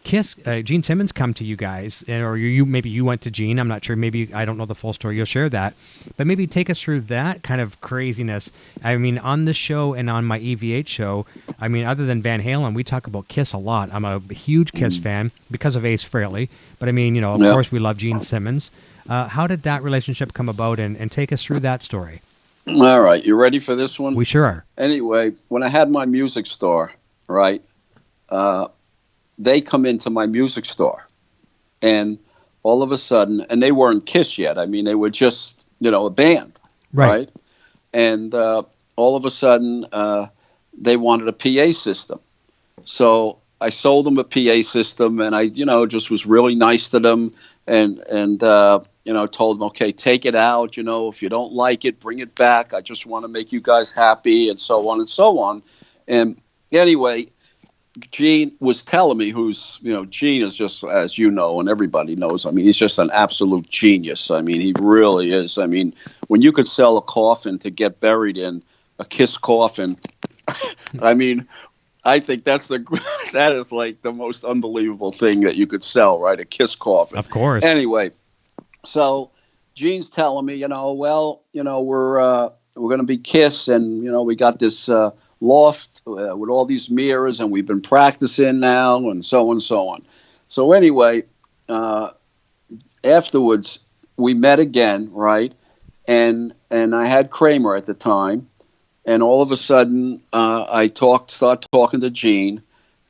Kiss, Gene Simmons come to you guys, or maybe you went to Gene. I'm not sure. Maybe I don't know the full story. You'll share that. But maybe take us through that kind of craziness. I mean, on this show and on my EVH show, I mean, other than Van Halen, we talk about Kiss a lot. I'm a huge Kiss fan because of Ace Frehley. But I mean, of course, we love Gene Simmons. How did that relationship come about, and take us through that story? All right, you ready for this one? We sure are. Anyway, when I had my music store, right, they come into my music store, and all of a sudden, and they weren't Kiss yet. I mean, they were just, a band, Right. right? And all of a sudden, they wanted a PA system. So I sold them a PA system, and I, just was really nice to them, and told them, okay, take it out. If you don't like it, bring it back. I just want to make you guys happy, and so on and so on. And anyway, Gene was telling me, Gene is just, as you know, and everybody knows, I mean, he's just an absolute genius. I mean, he really is. I mean, when you could sell a coffin to get buried in, a Kiss coffin, I mean, I think that is like the most unbelievable thing that you could sell, right? A Kiss coffin. Of course. Anyway, so Gene's telling me, we're going to be Kiss, and we got this loft with all these mirrors, and we've been practicing now, and so on and so on. So anyway, afterwards we met again, right? And I had Kramer at the time, and all of a sudden I started talking to Gene,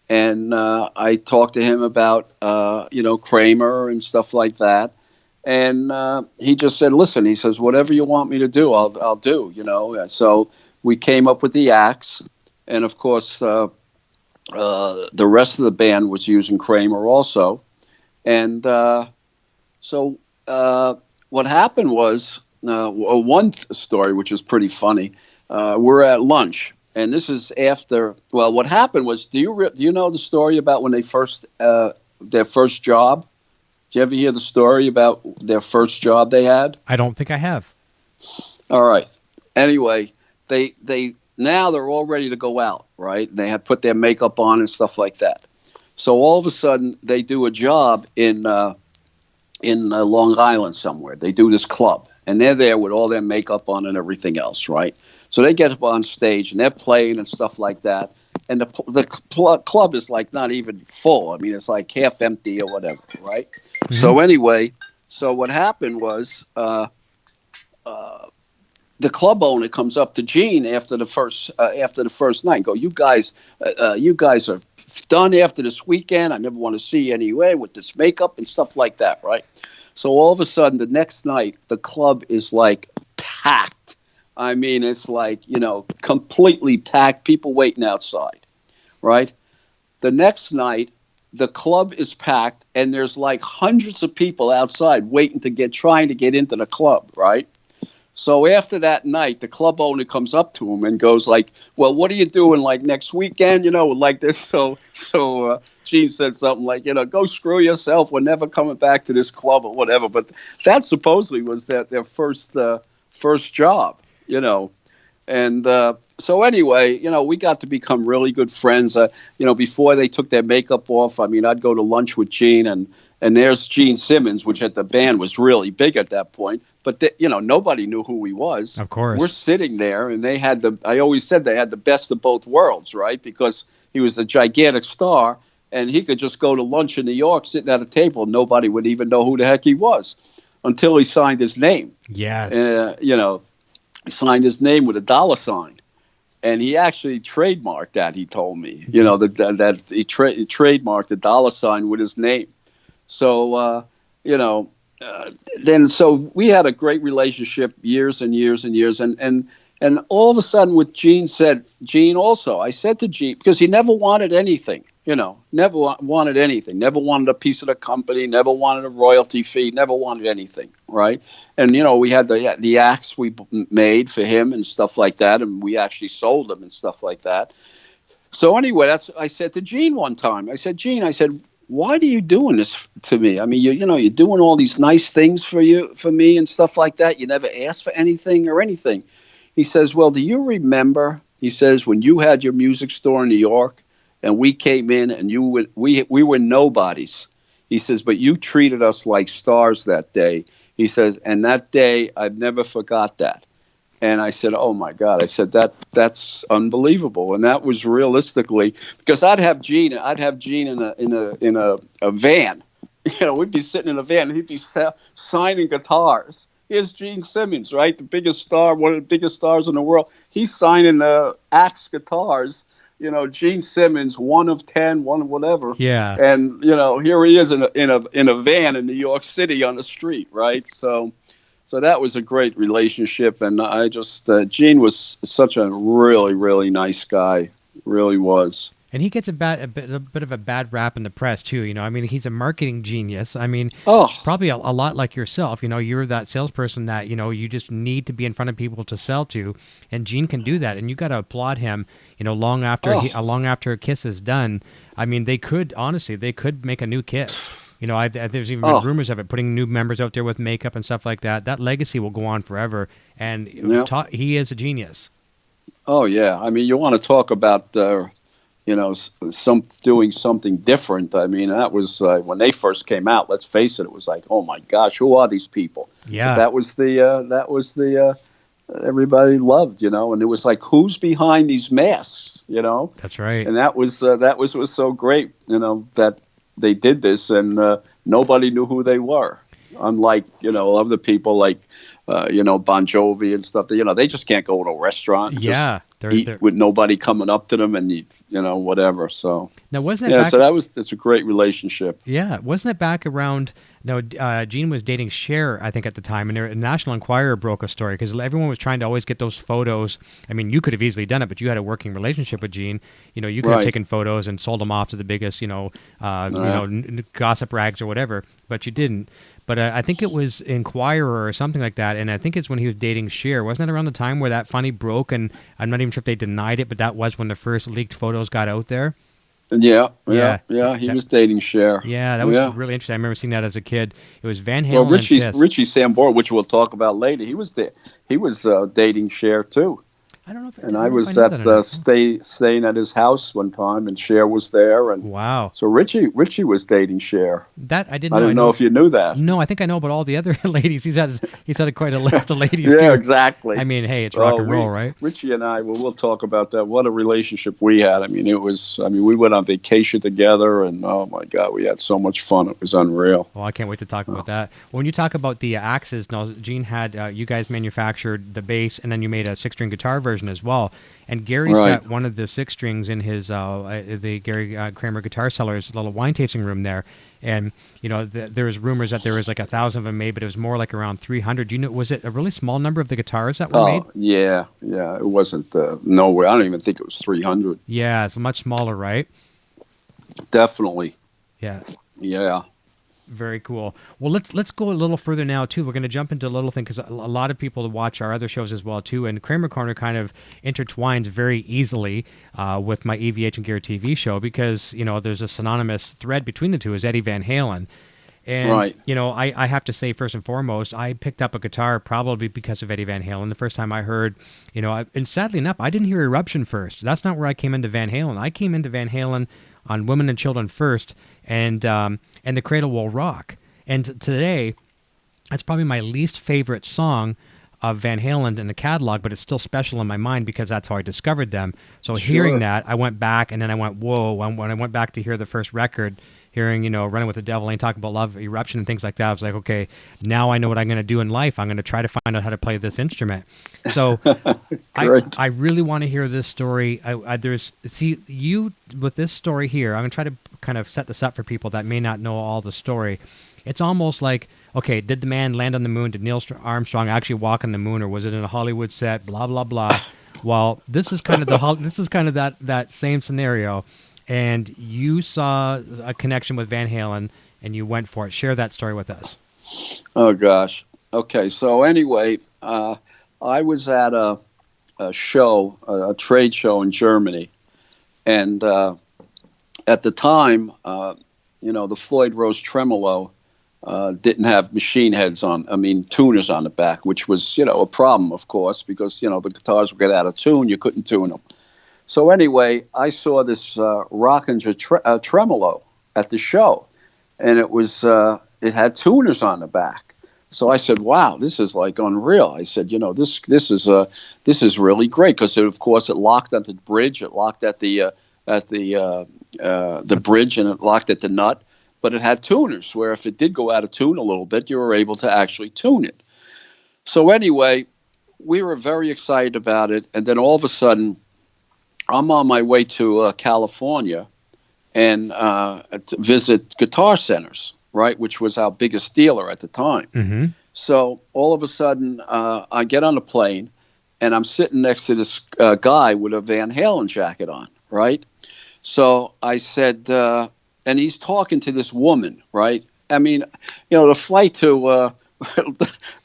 and I talked to him about Kramer and stuff like that. And he just said, listen, he says, whatever you want me to do, I'll do, So we came up with the axe. And, of course, the rest of the band was using Kramer also. And so what happened was one story, which is pretty funny. We're at lunch. And this is after, well, what happened was, do you know the story about when they their first job? Did you ever hear the story about their first job they had? I don't think I have. All right. Anyway, now they're all ready to go out, right? They had put their makeup on and stuff like that. So all of a sudden, they do a job in Long Island somewhere. They do this club, and they're there with all their makeup on and everything else, right? So they get up on stage, and they're playing and stuff like that. And the club is like not even full. I mean, it's like half empty or whatever, right? Mm-hmm. So anyway, what happened was the club owner comes up to Gene after the first night and go, you guys are done after this weekend. I never want to see you anyway with this makeup and stuff like that, right? So all of a sudden, the next night, the club is like packed. I mean, it's like, completely packed, people waiting outside, right? The next night, the club is packed, and there's like hundreds of people outside trying to get into the club, right? So after that night, the club owner comes up to him and goes like, well, what are you doing like next weekend, like this? So Gene said something like, go screw yourself. We're never coming back to this club or whatever. But that supposedly was their first job. And so anyway, we got to become really good friends. Before they took their makeup off, I mean, I'd go to lunch with Gene, and there's Gene Simmons, which at the band was really big at that point. But nobody knew who he was. Of course, we're sitting there, and I always said they had the best of both worlds, right? Because he was a gigantic star, and he could just go to lunch in New York, sitting at a table, and nobody would even know who the heck he was until he signed his name. Yes, He signed his name with a dollar sign, and he actually trademarked that. He told me, that he trademarked the dollar sign with his name. So, then we had a great relationship years and years and years, and all of a sudden, with Gene also, I said to Gene, because he never wanted anything. Never wanted anything, never wanted a piece of the company, never wanted a royalty fee, never wanted anything, right? And, we had the axe we made for him and stuff like that, and we actually sold them and stuff like that. So anyway, I said to Gene one time, I said, why are you doing this to me? I mean, you're doing all these nice things for me and stuff like that. You never asked for anything or anything. He says, well, do you remember, he says, when you had your music store in New York, and we came in, and we were nobodies. He says, but you treated us like stars that day. He says, and that day, I've never forgot that. And I said, oh my God! I said that's unbelievable, and that was realistically because I'd have Gene in a van. We'd be sitting in a van, and he'd be signing guitars, here's Gene Simmons, right? The biggest star, one of the biggest stars in the world. He's signing Axe guitars. Gene Simmons, one of 10, one of whatever. Yeah. And here he is in a van in New York City on the street, right? So that was a great relationship, and I just Gene was such a really, really nice guy, really was. And he gets a bit of a bad rap in the press too. I mean, he's a marketing genius. I mean, probably a lot like yourself. You're that salesperson that you just need to be in front of people to sell to, and Gene can do that. And you got to applaud him. Long after Kiss is done. I mean, they could make a new Kiss. There's even been rumors of it, putting new members out there with makeup and stuff like that. That legacy will go on forever, and he is a genius. Oh yeah, I mean, you want to talk about doing something different. I mean, that was when they first came out. Let's face it, it was like, oh my gosh, who are these people? Yeah, but that was the everybody loved, and it was like, who's behind these masks? That's right. And that was what was so great, that they did this, and nobody knew who they were. Unlike other people like Bon Jovi and stuff. They just can't go to a restaurant. And yeah, eat with nobody coming up to them and whatever. So now wasn't it? It's a great relationship. Yeah, wasn't it back around? No, Gene was dating Cher, I think, at the time, and the National Enquirer broke a story because everyone was trying to always get those photos. I mean, you could have easily done it, but you had a working relationship with Gene. You could have taken photos and sold them off to the biggest, gossip rags or whatever, but you didn't. But I think it was Enquirer or something like that, and I think it's when he was dating Cher. Wasn't it around the time where that funny broke, and I'm not even sure if they denied it, but that was when the first leaked photos got out there? Yeah. He was dating Cher. Yeah, that was really interesting. I remember seeing that as a kid. It was Van Halen. Well, Richie Sambora, which we'll talk about later, he was dating Cher too. I don't know if. And I was staying at his house one time, and Cher was there. And wow! So Richie was dating Cher. That I didn't know. I didn't know if you knew that. No, I think I know about all the other ladies. He's had quite a list of ladies. Yeah, too. exactly. I mean, hey, it's rock and roll, right? Richie and I, we'll talk about that. What a relationship we had. I mean, we went on vacation together, and oh my God, we had so much fun. It was unreal. Well, I can't wait to talk about that. When you talk about the axes, now Gene had you guys manufactured the bass, and then you made a 6-string guitar version as well. And Gary's got one of the 6 strings in his the Gary Kramer Guitar Cellar's little wine tasting room there. And there was rumors that there was like 1,000 of them made, but it was more like around 300. Was it a really small number of the guitars that were made? Yeah. It wasn't nowhere. I don't even think it was 300. Yeah, it's much smaller, right? Definitely. Yeah. Very cool. Well, let's go a little further now too. We're going to jump into a little thing because a lot of people watch our other shows as well too. And Kramer Korner kind of intertwines very easily with my EVH and Gear TV show because there's a synonymous thread between the two is Eddie Van Halen. And I have to say first and foremost, I picked up a guitar probably because of Eddie Van Halen. The first time I heard, and sadly enough, I didn't hear Eruption first. That's not where I came into Van Halen. I came into Van Halen on Women and Children first, and The Cradle Will Rock. And today, that's probably my least favorite song of Van Halen in the catalog, but it's still special in my mind because that's how I discovered them. So hearing that, I went back, and then I went, whoa. When I went back to hear the first record, hearing, Running with the Devil, Ain't Talking About Love, Eruption, and things like that, I was like, okay, now I know what I'm going to do in life. I'm going to try to find out how to play this instrument. So I really want to hear this story. You with this story here, I'm going to try to kind of set this up for people that may not know all the story. It's almost like, okay, did the man land on the moon? Did Neil Armstrong actually walk on the moon, or was it in a Hollywood set? Blah blah blah. Well, this is kind of that same scenario, and you saw a connection with Van Halen, and you went for it. Share that story with us. Oh gosh. Okay. So anyway, I was at a show, a trade show in Germany, and at the time, the Floyd Rose Tremolo didn't have machine heads tuners on the back, which was, a problem, of course, because, the guitars would get out of tune. You couldn't tune them. So anyway, I saw this Rockinger Tremolo at the show, and it had tuners on the back. So I said, "Wow, this is like unreal." I said, "This is really great," because of course it locked at the bridge, it locked at the bridge, and it locked at the nut. But it had tuners, where if it did go out of tune a little bit, you were able to actually tune it. So anyway, we were very excited about it. And then all of a sudden, I'm on my way to California and to visit guitar centers, right, which was our biggest dealer at the time. Mm-hmm. So all of a sudden, I get on a plane, and I'm sitting next to this guy with a Van Halen jacket on, right? So I said, and he's talking to this woman, right? I mean, the flight to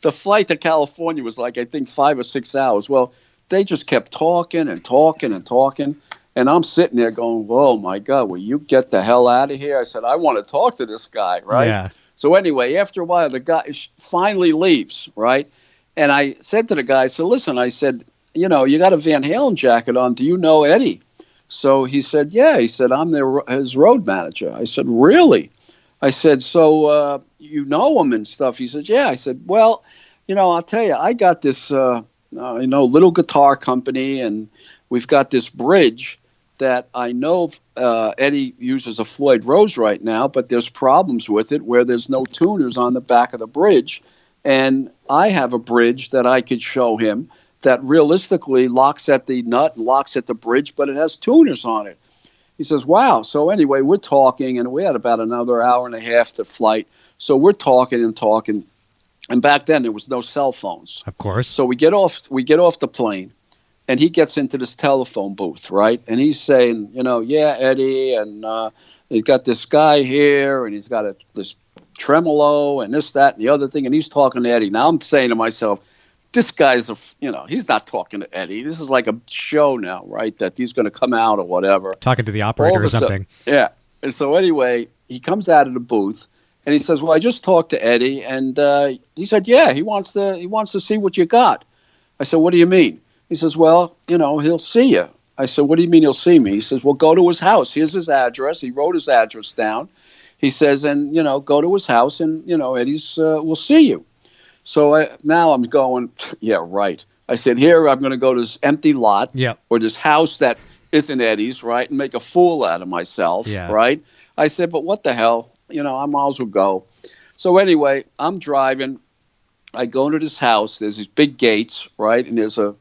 the flight to California was like, I think 5 or 6 hours. Well, they just kept talking and talking and talking. And I'm sitting there going, oh, my God, will you get the hell out of here? I said, I want to talk to this guy, right? Yeah. So anyway, after a while, the guy finally leaves, right? And I said to the guy, so listen, I said, you got a Van Halen jacket on. Do you know Eddie? So he said, yeah. He said, I'm his road manager. I said, really? I said, so you know him and stuff? He said, yeah. I said, well, I'll tell you, I got this, little guitar company, and we've got this bridge that I know Eddie uses a Floyd Rose right now, but there's problems with it where there's no tuners on the back of the bridge. And I have a bridge that I could show him that realistically locks at the nut, locks at the bridge, but it has tuners on it. He says, wow. So anyway, we're talking, and we had about another hour and a half to flight. So we're talking and talking. And back then there was no cell phones. Of course. So we get off the plane, and he gets into this telephone booth, right? And he's saying, yeah, Eddie, and he's got this guy here, and he's got this tremolo and this, that, and the other thing, and he's talking to Eddie. Now I'm saying to myself, this guy's he's not talking to Eddie. This is like a show now, right? That he's going to come out or whatever. Talking to the operator or something. Yeah. And so anyway, he comes out of the booth and he says, well, I just talked to Eddie, and he said, yeah, he wants to see what you got. I said, what do you mean? He says, well, he'll see you. I said, what do you mean he'll see me? He says, well, go to his house. Here's his address. He wrote his address down. He says, and, go to his house, and, Eddie's will see you. So now I'm going, yeah, right. I said, here, I'm going to go to this empty lot or this house that isn't Eddie's, right, and make a fool out of myself, right? I said, but what the hell? I might as well go. So anyway, I'm driving. I go into this house. There's these big gates, right, and there's a,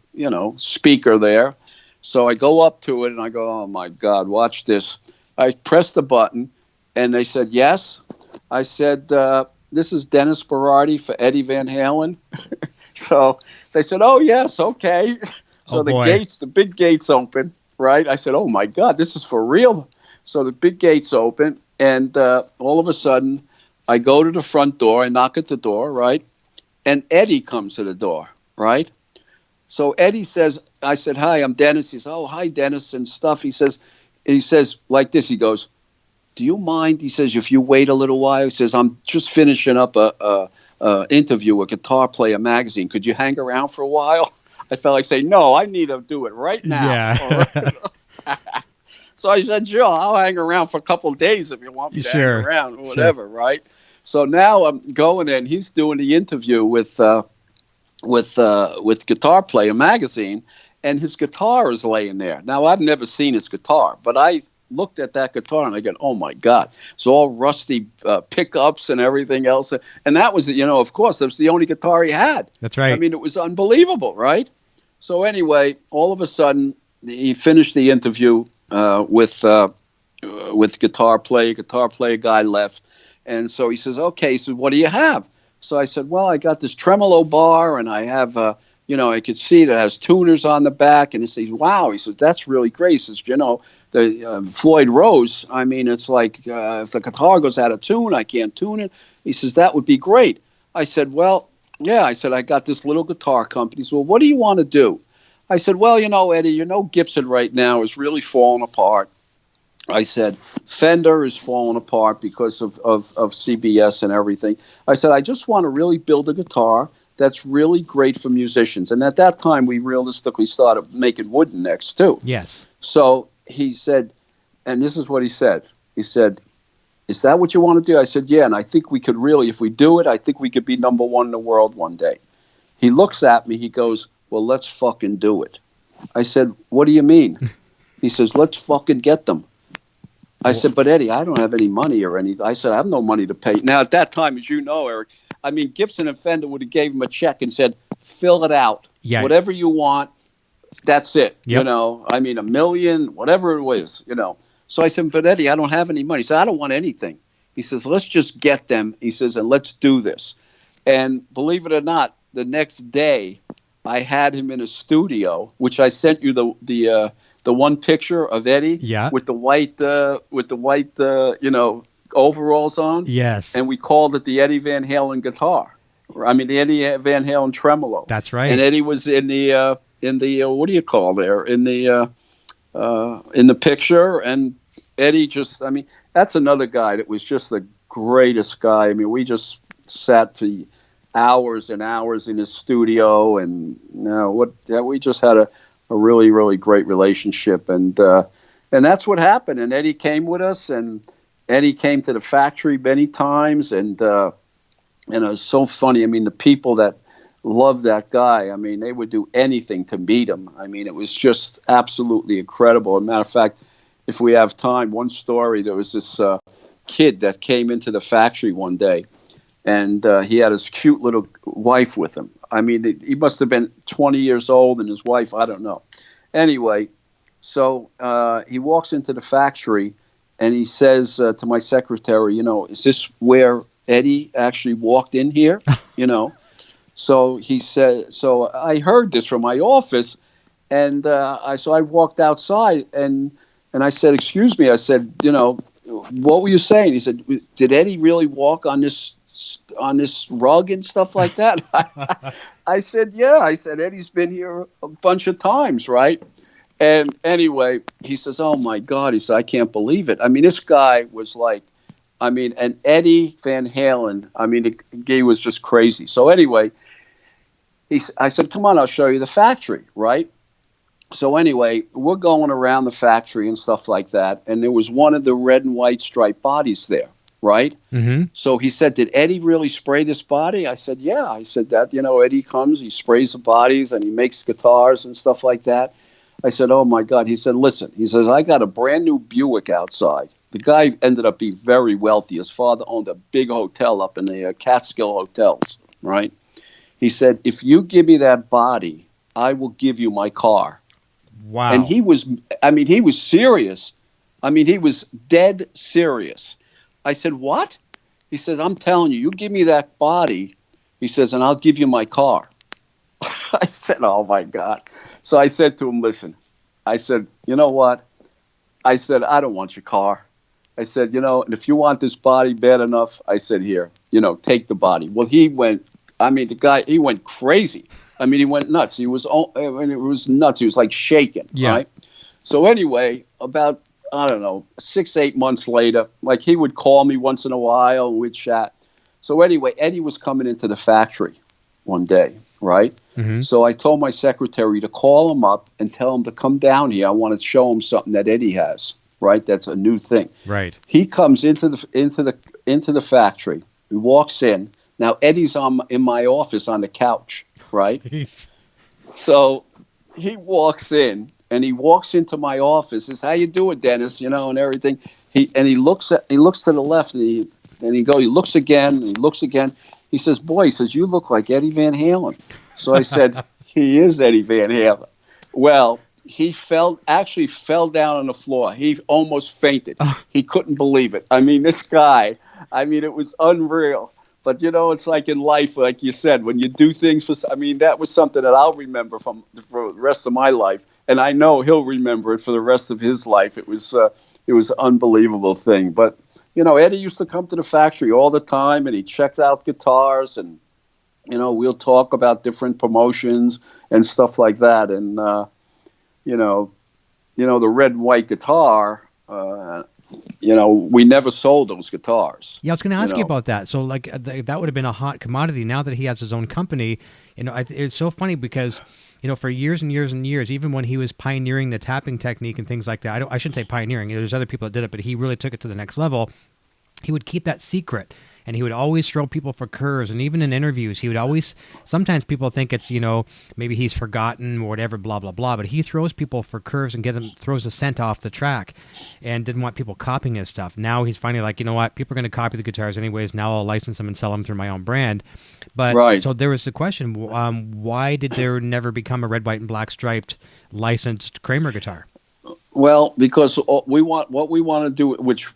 speaker there. So I go up to it, and I go, oh, my God, watch this. I press the button, and they said, yes. I said, this is Dennis Berardi for Eddie Van Halen. So they said, oh, yes, okay. So the big gates open, right? I said, oh, my God, this is for real. So the big gates open, and all of a sudden, I go to the front door. I knock at the door, right? And Eddie comes to the door, right? So Eddie says, I said, hi, I'm Dennis. He says, oh, hi, Dennis, and stuff. He says like this, he goes, do you mind? He says, if you wait a little while. He says, I'm just finishing up a interview with Guitar Player magazine. Could you hang around for a while? I felt like saying, no, I need to do it right now. Yeah. So I said, sure, I'll hang around for a couple of days if you want me to hang around or whatever, right? So now I'm going in. He's doing the interview with Guitar Player magazine, and his guitar is laying there. Now, I've never seen his guitar, but I looked at that guitar and I go, oh my God, it's all rusty pickups and everything else. And that was, of course, that was the only guitar he had. That's right. I mean, it was unbelievable, right? So anyway, all of a sudden, he finished the interview with Guitar Player guy left. And so he says, okay, so what do you have? So I said, well, I got this tremolo bar, and I have, I could see that it has tuners on the back. And he says, wow. He says, that's really great. He says, the Floyd Rose, I mean, it's like if the guitar goes out of tune, I can't tune it. He says, that would be great. I said, well, yeah. I said, I got this little guitar company. He said, well, what do you want to do? I said, well, Eddie, Gibson right now is really falling apart. I said, Fender is falling apart because of CBS and everything. I said, I just want to really build a guitar that's really great for musicians. And at that time, we realistically started making wooden necks, too. Yes. So he said, and this is what he said. He said, is that what you want to do? I said, yeah, and I think we could really, if we do it, I think we could be number one in the world one day. He looks at me, he goes, well, let's fucking do it. I said, what do you mean? He says, let's fucking get them. I said, but Eddie, I don't have any money or anything. I said, I have no money to pay. Now, at that time, as you know, Eric, I mean, Gibson and Fender would have gave him a check and said, fill it out. Yeah. Whatever you want, that's it. Yep. You know, I mean, $1 million, whatever it was, you know. So I said, but Eddie, I don't have any money. He said, I don't want anything. He says, let's just get them. He says, and let's do this. And believe it or not, the next day I had him in a studio, which I sent you the one picture of Eddie with the white you know, overalls on. Yes. And we called it the Eddie Van Halen guitar. I mean, the Eddie Van Halen tremolo. That's right. And Eddie was in the what do you call there, in the picture. And Eddie just, I mean, that's another guy that was just the greatest guy. I mean, we just sat for hours and hours in his studio, and you know, we just had a really, really great relationship. And that's what happened. And Eddie came with us, and Eddie came to the factory many times, and it was so funny. I mean, the people that loved that guy, I mean, they would do anything to meet him. I mean, it was just absolutely incredible. As a matter of fact, if we have time, one story, there was this kid that came into the factory one day, and he had his cute little wife with him. I mean, he must have been 20 years old, and his wife, I don't know. Anyway, so he walks into the factory, and he says to my secretary, you know, is this where Eddie actually walked in here? You know? So he said, so I heard this from my office, and I walked outside, and I said, excuse me, I said, you know, what were you saying? He said, did Eddie really walk on this rug and stuff like that? I said, yeah. I said, Eddie's been here a bunch of times, right? And anyway, he says, oh my God. He said, I can't believe it. I mean, this guy was like, I mean, and Eddie Van Halen, I mean, he was just crazy. So anyway, I said, come on, I'll show you the factory, right? So anyway, we're going around the factory and stuff like that, and there was one of the red and white striped bodies there, right? Mm-hmm. So he said, did Eddie really spray this body? I said, yeah. I said that, you know, Eddie comes, he sprays the bodies, and he makes guitars and stuff like that. I said, oh my God. He said, listen, he says, I got a brand new Buick outside. The guy ended up being very wealthy. His father owned a big hotel up in the Catskill hotels, right? He said, if you give me that body, I will give you my car. Wow. And he was serious. I mean, he was dead serious. I said, what? He said, I'm telling you, you give me that body, he says, and I'll give you my car. I said, oh my God. So I said to him, listen, I said, you know what? I said, I don't want your car. I said, you know, and if you want this body bad enough, I said, here, you know, take the body. Well, he went crazy. I mean, he went nuts. It was nuts. He was like shaking, right? So anyway, about, I don't know, 6-8 months later, like he would call me once in a while and we'd chat. So anyway, Eddie was coming into the factory one day, right? Mm-hmm. So I told my secretary to call him up and tell him to come down here. I want to show him something that Eddie has, right? That's a new thing. Right. He comes into the factory. He walks in. Now Eddie's in my office on the couch, right? Jeez. So he walks in and he walks into my office. Says, "How you doing, Dennis?" You know, and everything. He looks to the left and he looks again and he looks again. He says, "Boy," he says, "you look like Eddie Van Halen." So I said, "He is Eddie Van Halen." Well, he fell down on the floor. He almost fainted. He couldn't believe it. I mean, this guy. I mean, it was unreal. But, you know, it's like in life, like you said, when you do things that was something that I'll remember for the rest of my life. And I know he'll remember it for the rest of his life. It was an unbelievable thing. But, you know, Eddie used to come to the factory all the time and he checked out guitars and, you know, we'll talk about different promotions and stuff like that. And, you know, the red and white guitar, you know, we never sold those guitars. Yeah, I was going to ask you about that. So, like, that would have been a hot commodity. Now that he has his own company, you know, it's so funny because, you know, for years and years and years, even when he was pioneering the tapping technique and things like that, I shouldn't say pioneering. There's other people that did it, but he really took it to the next level. He would keep that secret, and he would always throw people for curves. And even in interviews, he would always, sometimes people think it's, you know, maybe he's forgotten or whatever, blah, blah, blah. But he throws people for curves and throws the scent off the track and didn't want people copying his stuff. Now he's finally like, you know what, people are going to copy the guitars anyways. Now I'll license them and sell them through my own brand. But Right. so there was the question: why did there never become a red, white, and black striped licensed Kramer guitar? Well, because we want to do, which,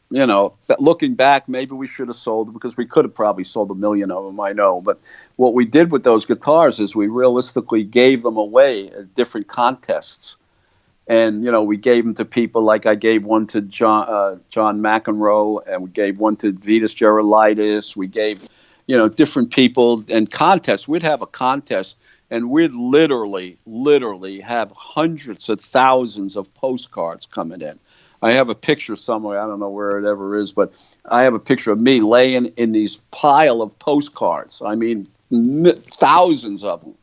looking back, maybe we should have sold, because we could have probably sold 1 million of them, I know. But what we did with those guitars is we realistically gave them away at different contests. And, we gave them to people, like I gave one to John McEnroe, and we gave one to Vitas Gerulaitis. We gave, different people and contests. We'd have a contest, and we'd literally have hundreds of thousands of postcards coming in. I have a picture somewhere. I don't know where it ever is, but I have a picture of me laying in these pile of postcards. I mean, thousands of them,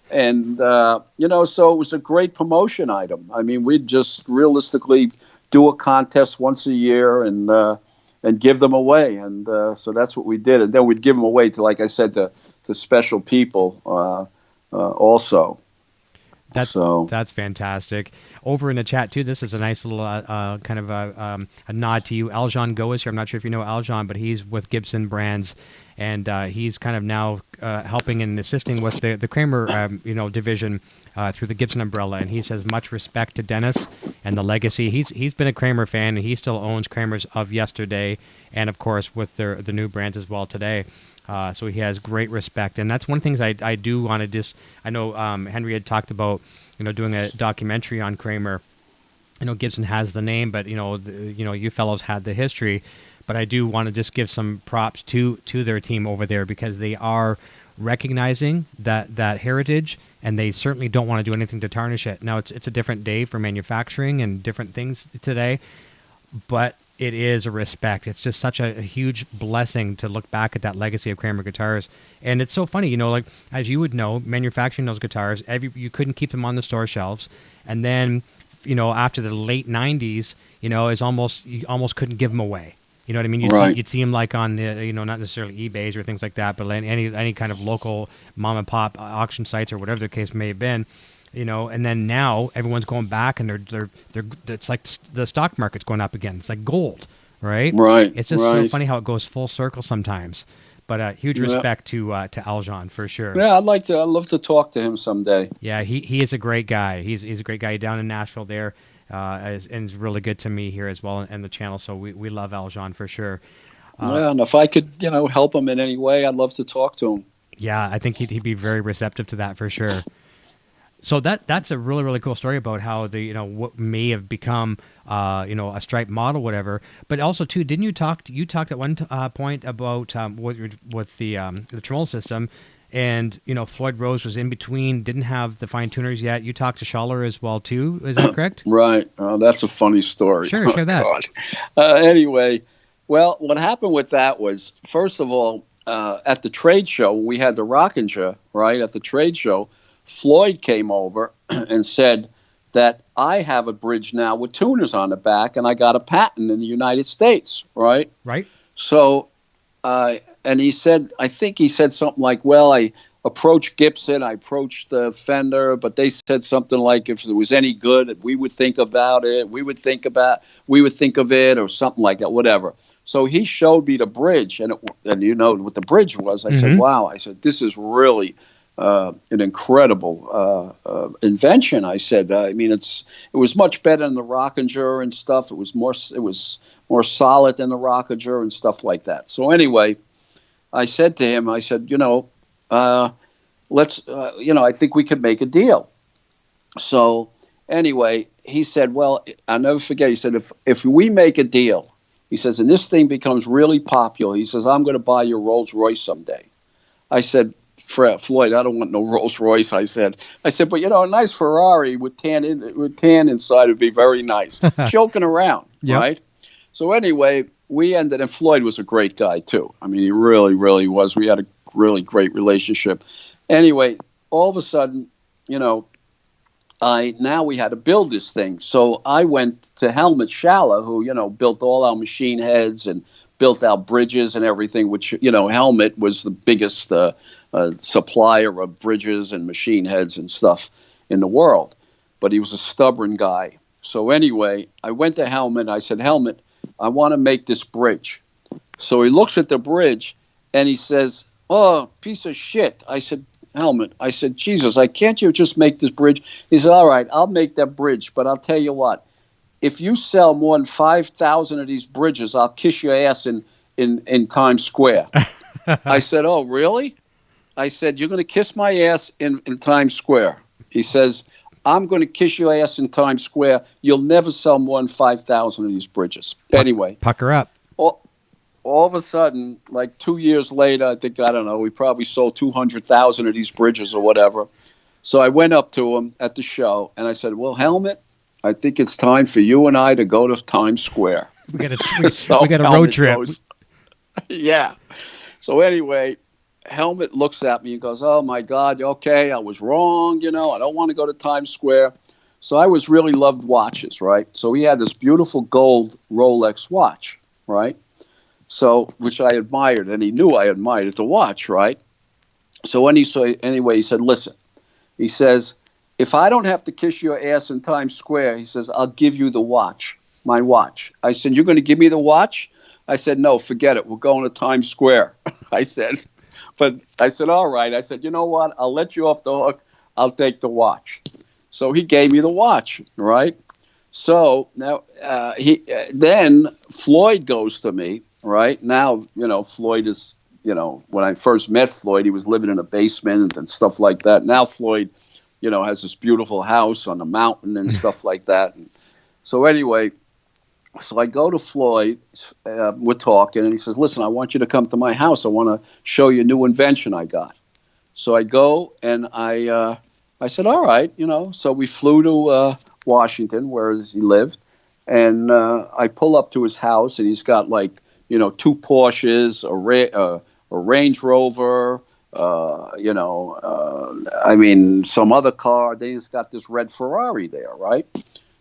And, so it was a great promotion item. I mean, we'd just realistically do a contest once a year and give them away. And so that's what we did. And then we'd give them away to, like I said, to special people also. That's fantastic. Over in the chat too, this is a nice little kind of a nod to you. Aljon Go is here. I'm not sure if you know Aljon, but he's with Gibson Brands, and he's kind of now helping and assisting with the Kramer division through the Gibson umbrella. And he says much respect to Dennis and the legacy. He's been a Kramer fan, and he still owns Kramers of yesterday, and of course with the new brands as well today. So he has great respect, and that's one of the things I do want to just. I know Henry had talked about doing a documentary on Kramer. I know Gibson has the name, but you fellows had the history. But I do want to just give some props to their team over there, because they are recognizing that heritage, and they certainly don't want to do anything to tarnish it. Now it's a different day for manufacturing and different things today, but it is a respect. It's just such a huge blessing to look back at that legacy of Kramer guitars. And it's so funny, like, as you would know, manufacturing those guitars, you couldn't keep them on the store shelves. And then, after the late 90s, you almost couldn't give them away. You know what I mean? You'd see them like on the, not necessarily eBays or things like that, but any kind of local mom and pop auction sites or whatever the case may have been. And then now everyone's going back, and they're it's like the stock market's going up again. It's like gold, right? Right. It's just so funny how it goes full circle sometimes. But huge respect to Aljon for sure. Yeah, I'd love to talk to him someday. Yeah, he is a great guy. He's a great guy down in Nashville there, and is really good to me here as well and the channel. So we love Aljon for sure. And if I could, help him in any way, I'd love to talk to him. Yeah, I think he'd be very receptive to that for sure. So that's a really, really cool story about how what may have become a Stripe model, whatever. But also too, didn't you talked at one point about with the Tremolo system, and Floyd Rose was in between, didn't have the fine tuners yet. You talked to Schaller as well too. Is that correct? Right. That's a funny story. Sure, share that. Anyway, well, what happened with that was, first of all, at the trade show, we had the Rockinger, right? At the trade show, Floyd came over and said that I have a bridge now with tuners on the back, and I got a patent in the United States, right? Right. So, and he said, I think he said something like, well, I approached Gibson, I approached Fender, but they said something like, if it was any good, we would think about it, we would think of it, or something like that, whatever. So he showed me the bridge, and what the bridge was. I said, wow. I said, this is really an incredible invention. I said, I mean, it was much better than the Rockinger and stuff. It was more solid than the Rockinger and stuff like that. So anyway, I said to him, I said, let's, I think we could make a deal. So anyway, he said, well, I'll never forget. He said, if we make a deal, he says, and this thing becomes really popular, he says, I'm going to buy your Rolls Royce someday. I said, Floyd, I don't want no Rolls Royce. I said, but a nice Ferrari with tan inside would be very nice. Joking around, right? So anyway, we ended, and Floyd was a great guy too. I mean, he really, really was. We had a really great relationship. Anyway, all of a sudden, now we had to build this thing. So I went to Helmut Schaller, who, built all our machine heads and built our bridges and everything, which, Helmut was the biggest supplier of bridges and machine heads and stuff in the world. But he was a stubborn guy. So anyway, I went to Helmut. I said, Helmut, I want to make this bridge. So he looks at the bridge and he says, "Oh, piece of shit." I said, "Helmet." I said, "Jesus, can't you just make this bridge?" He said, "All right, I'll make that bridge, but I'll tell you what. If you sell more than 5,000 of these bridges, I'll kiss your ass in Times Square." I said, "Oh, really?" I said, "You're going to kiss my ass in Times Square." He says, "I'm going to kiss your ass in Times Square. You'll never sell more than 5,000 of these bridges." Anyway. Pucker up. All of a sudden, like 2 years later, I don't know, we probably sold 200,000 of these bridges or whatever. So I went up to him at the show, and I said, "Well, Helmet, I think it's time for you and I to go to Times Square." We got a road trip. Yeah. So anyway, Helmet looks at me and goes, "Oh, my God, okay, I was wrong, I don't want to go to Times Square." So I was really loved watches, right? So he had this beautiful gold Rolex watch, right? So, which I admired, and he knew I admired the watch, right? So anyway, he said, "Listen," he says, "if I don't have to kiss your ass in Times Square," he says, "I'll give you the watch, my watch." I said, "You're going to give me the watch?" I said, "No, forget it. We're going to Times Square." I said, "All right." I said, "You know what? I'll let you off the hook. I'll take the watch." So he gave me the watch, right? So now then Floyd goes to me. Right now, Floyd is, when I first met Floyd, he was living in a basement and stuff like that. Now Floyd, has this beautiful house on the mountain and stuff like that. And so anyway, so I go to Floyd, we're talking, and he says, "Listen, I want you to come to my house. I want to show you a new invention I got." So I go and I said, "All right," So we flew to Washington, where he lived, and I pull up to his house, and he's got like, 2 Porsches, a Range Rover, some other car. Then he's got this red Ferrari there, right?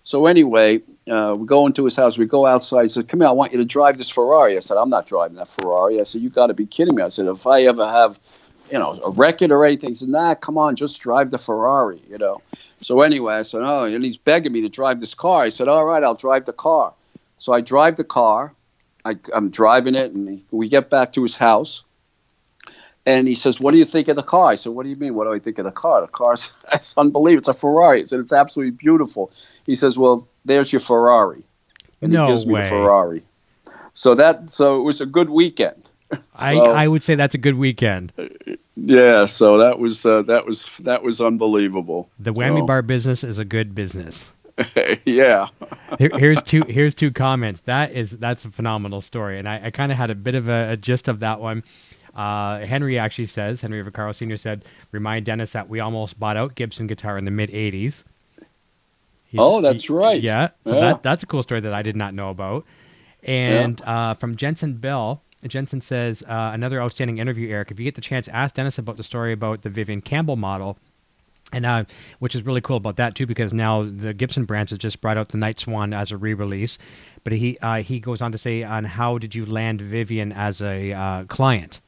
So anyway, we go into his house. We go outside. He said, "Come here, I want you to drive this Ferrari." I said, "I'm not driving that Ferrari." I said, "You got to be kidding me." I said, "If I ever have, a record or anything," he said, "Nah, come on, just drive the Ferrari, So anyway, I said, "Oh," and he's begging me to drive this car. I said, "All right, I'll drive the car." So I drive the car. I'm driving it, and we get back to his house, and he says, "What do you think of the car?" I said, "What do you mean, what do I think of the car? The car's it's unbelievable. It's a Ferrari." I said, "It's absolutely beautiful." He says, "Well, there's your Ferrari." And no he gives way. me the Ferrari. So it was a good weekend. I would say that's a good weekend. Yeah, so that was unbelievable. The whammy bar business is a good business. Yeah. Here's two comments. That's a phenomenal story, and I kind of had a bit of a gist of that one. Henry actually says, Henry Vaccaro Sr. said, "Remind Dennis that we almost bought out Gibson Guitar in the mid '80s." Oh, that's right. Yeah, so that's a cool story that I did not know about. And from Jensen Bell, Jensen says, another outstanding interview, Eric. If you get the chance, ask Dennis about the story about the Vivian Campbell model. And which is really cool about that too, because now the Gibson branch has just brought out the Night Swan as a re-release. But he goes on to say, on how did you land Vivian as a client?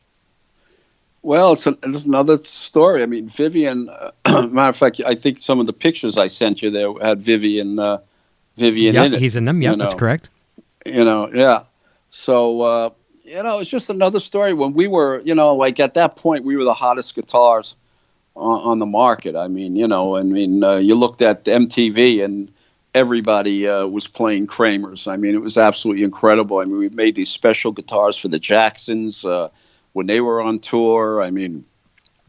Well, it's another story. I mean, Vivian. Matter of fact, I think some of the pictures I sent you there had Vivian in it. He's in them. Yeah, that's correct. Yeah. So it's just another story. When we were, like at that point, we were the hottest guitars on the market. I mean, you looked at MTV and everybody was playing Kramers. I mean, it was absolutely incredible. I mean, we made these special guitars for the Jacksons when they were on tour. I mean,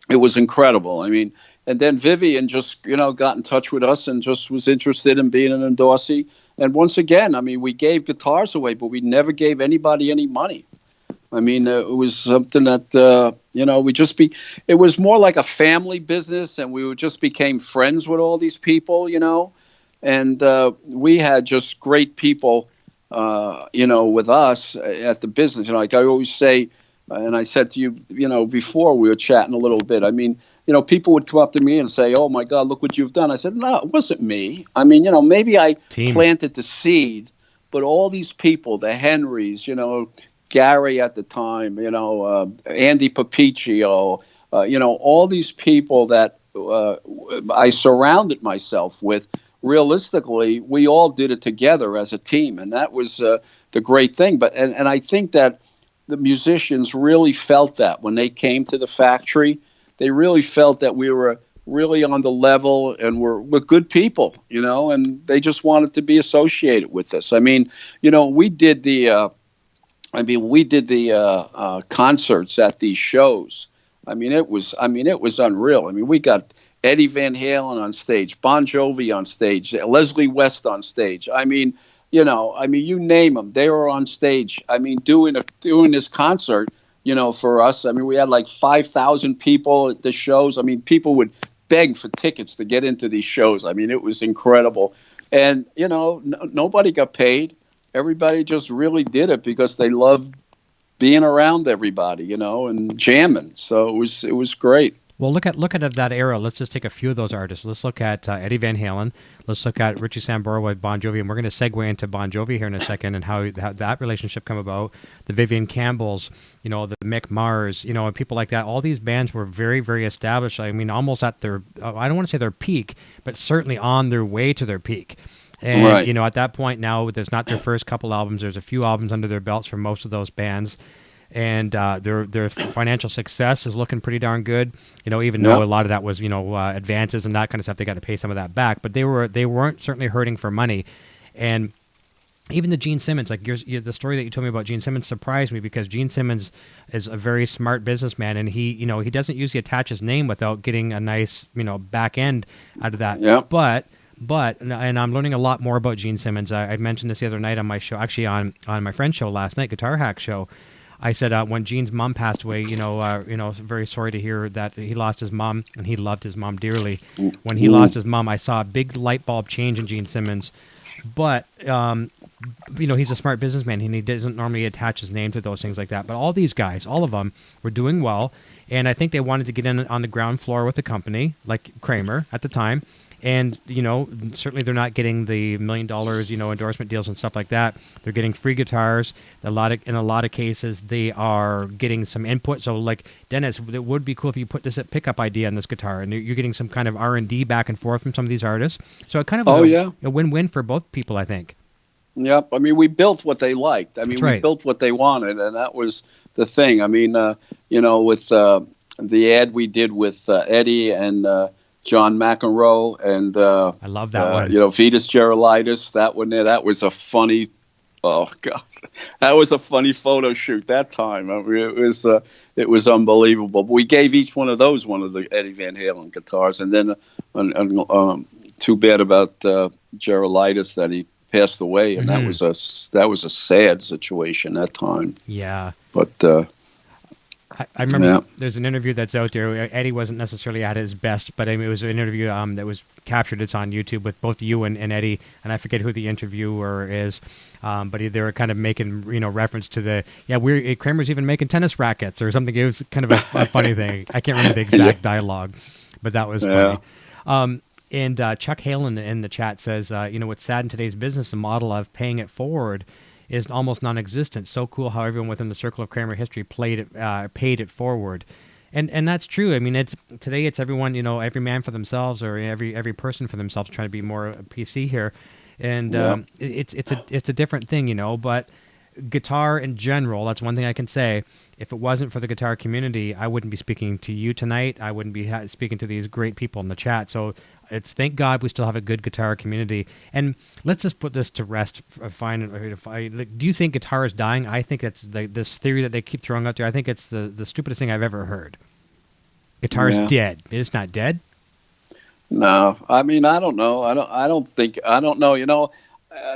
it was incredible. I mean, and then Vivian just, got in touch with us and just was interested in being an endorsee. And once again, I mean, we gave guitars away, but we never gave anybody any money. I mean, it was something that, it was more like a family business, and we just became friends with all these people, and we had just great people, with us at the business. Like I always say, and I said to you, before we were chatting a little bit, I mean, people would come up to me and say, "Oh my God, look what you've done." I said, "No, it wasn't me. I mean, maybe I planted the seed, but all these people, the Henrys, Gary at the time, Andy Papiccio, all these people that I surrounded myself with. Realistically, we all did it together as a team, and that was the great thing. But and I think that the musicians really felt that when they came to the factory. They really felt that we were really on the level and we're good people, and they just wanted to be associated with us. I mean, we did the concerts at these shows. I mean, it was unreal. I mean, we got Eddie Van Halen on stage, Bon Jovi on stage, Leslie West on stage. I mean, you name them, they were on stage. I mean, doing this concert, for us. I mean, we had like 5,000 people at the shows. I mean, people would beg for tickets to get into these shows. I mean, it was incredible. And, nobody got paid. Everybody just really did it because they loved being around everybody, and jamming. So it was great. Well, look at that era. Let's just take a few of those artists. Let's look at Eddie Van Halen. Let's look at Richie Sambora with Bon Jovi, and we're going to segue into Bon Jovi here in a second and how that relationship come about. The Vivian Campbells, the Mick Mars, and people like that. All these bands were very, very established. I mean, almost at their, I don't want to say their peak, but certainly on their way to their peak. And, right. At that point now, there's not their first couple albums. There's a few albums under their belts for most of those bands. And their financial success is looking pretty darn good. Even though a lot of that was, advances and that kind of stuff, they got to pay some of that back. But they weren't certainly hurting for money. And even the Gene Simmons, like the story that you told me about Gene Simmons surprised me because Gene Simmons is a very smart businessman, and he doesn't usually attach his name without getting a nice, back end out of that. Yeah. But and I'm learning a lot more about Gene Simmons. I mentioned this the other night on my show, actually on my friend's show last night, Guitar Hack Show. I said when Gene's mom passed away, very sorry to hear that he lost his mom, and he loved his mom dearly. When he lost his mom, I saw a big light bulb change in Gene Simmons. But he's a smart businessman, and he doesn't normally attach his name to those things like that. But all these guys, all of them, were doing well, and I think they wanted to get in on the ground floor with the company, like Kramer at the time. And, certainly they're not getting the $1 million, endorsement deals and stuff like that. They're getting free guitars. In a lot of cases, they are getting some input. So, like, Dennis, it would be cool if you put this pickup idea on this guitar, and you're getting some kind of R&D back and forth from some of these artists. So it kind of a win-win for both people, I think. Yep. I mean, we built what they liked. I mean, we built what they wanted, and that was the thing. I mean, with the ad we did with Eddie and John McEnroe and I love that one. Vitas Gerulaitis, that one there, that was a funny. Oh God, that was a funny photo shoot that time. I mean, it was unbelievable. But we gave each one of those one of the Eddie Van Halen guitars, and then too bad about Gerulaitis that he passed away, and that was a sad situation that time. Yeah, but. I remember there's an interview that's out there. Eddie wasn't necessarily at his best, but it was an interview that was captured. It's on YouTube with both you and Eddie, and I forget who the interviewer is, but they were kind of making reference to Kramer's even making tennis rackets or something. It was kind of a funny thing. I can't remember the exact dialogue, but that was funny. And Chuck Halen in the chat says, what's sad in today's business, the model of paying it forward is almost non-existent. So cool how everyone within the circle of Kramer history paid it forward, and that's true. I mean, today it's everyone, every man for themselves, or every person for themselves, trying to be more PC here, and it's a different thing, But guitar in general, that's one thing I can say. If it wasn't for the guitar community, I wouldn't be speaking to you tonight. I wouldn't be speaking to these great people in the chat. So it's thank God we still have a good guitar community. And let's just put this to rest. Do you think guitar is dying? I think it's this theory that they keep throwing out there. I think it's the stupidest thing I've ever heard. Guitar is dead. It's not dead. No, I mean, I don't know. I don't know.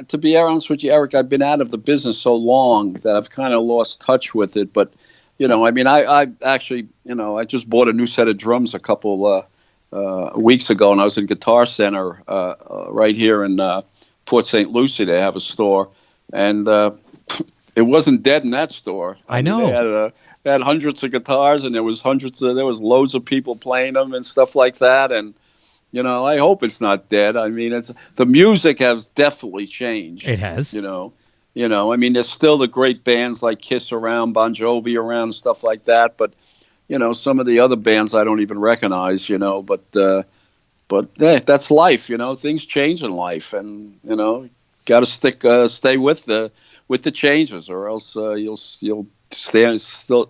To be honest with you, Eric, I've been out of the business so long that I've kind of lost touch with it. But, I mean, I actually, I just bought a new set of drums a couple weeks ago, and I was in Guitar Center right here in Port St. Lucie. They have a store, and it wasn't dead in that store. I know. They had hundreds of guitars, and there was loads of people playing them and stuff like that, and I hope it's not dead. I mean, the music has definitely changed. It has. I mean, there's still the great bands like Kiss around, Bon Jovi around, stuff like that. But, some of the other bands I don't even recognize, but that's life, things change in life, and, got to stay with the changes, or else you'll stand still.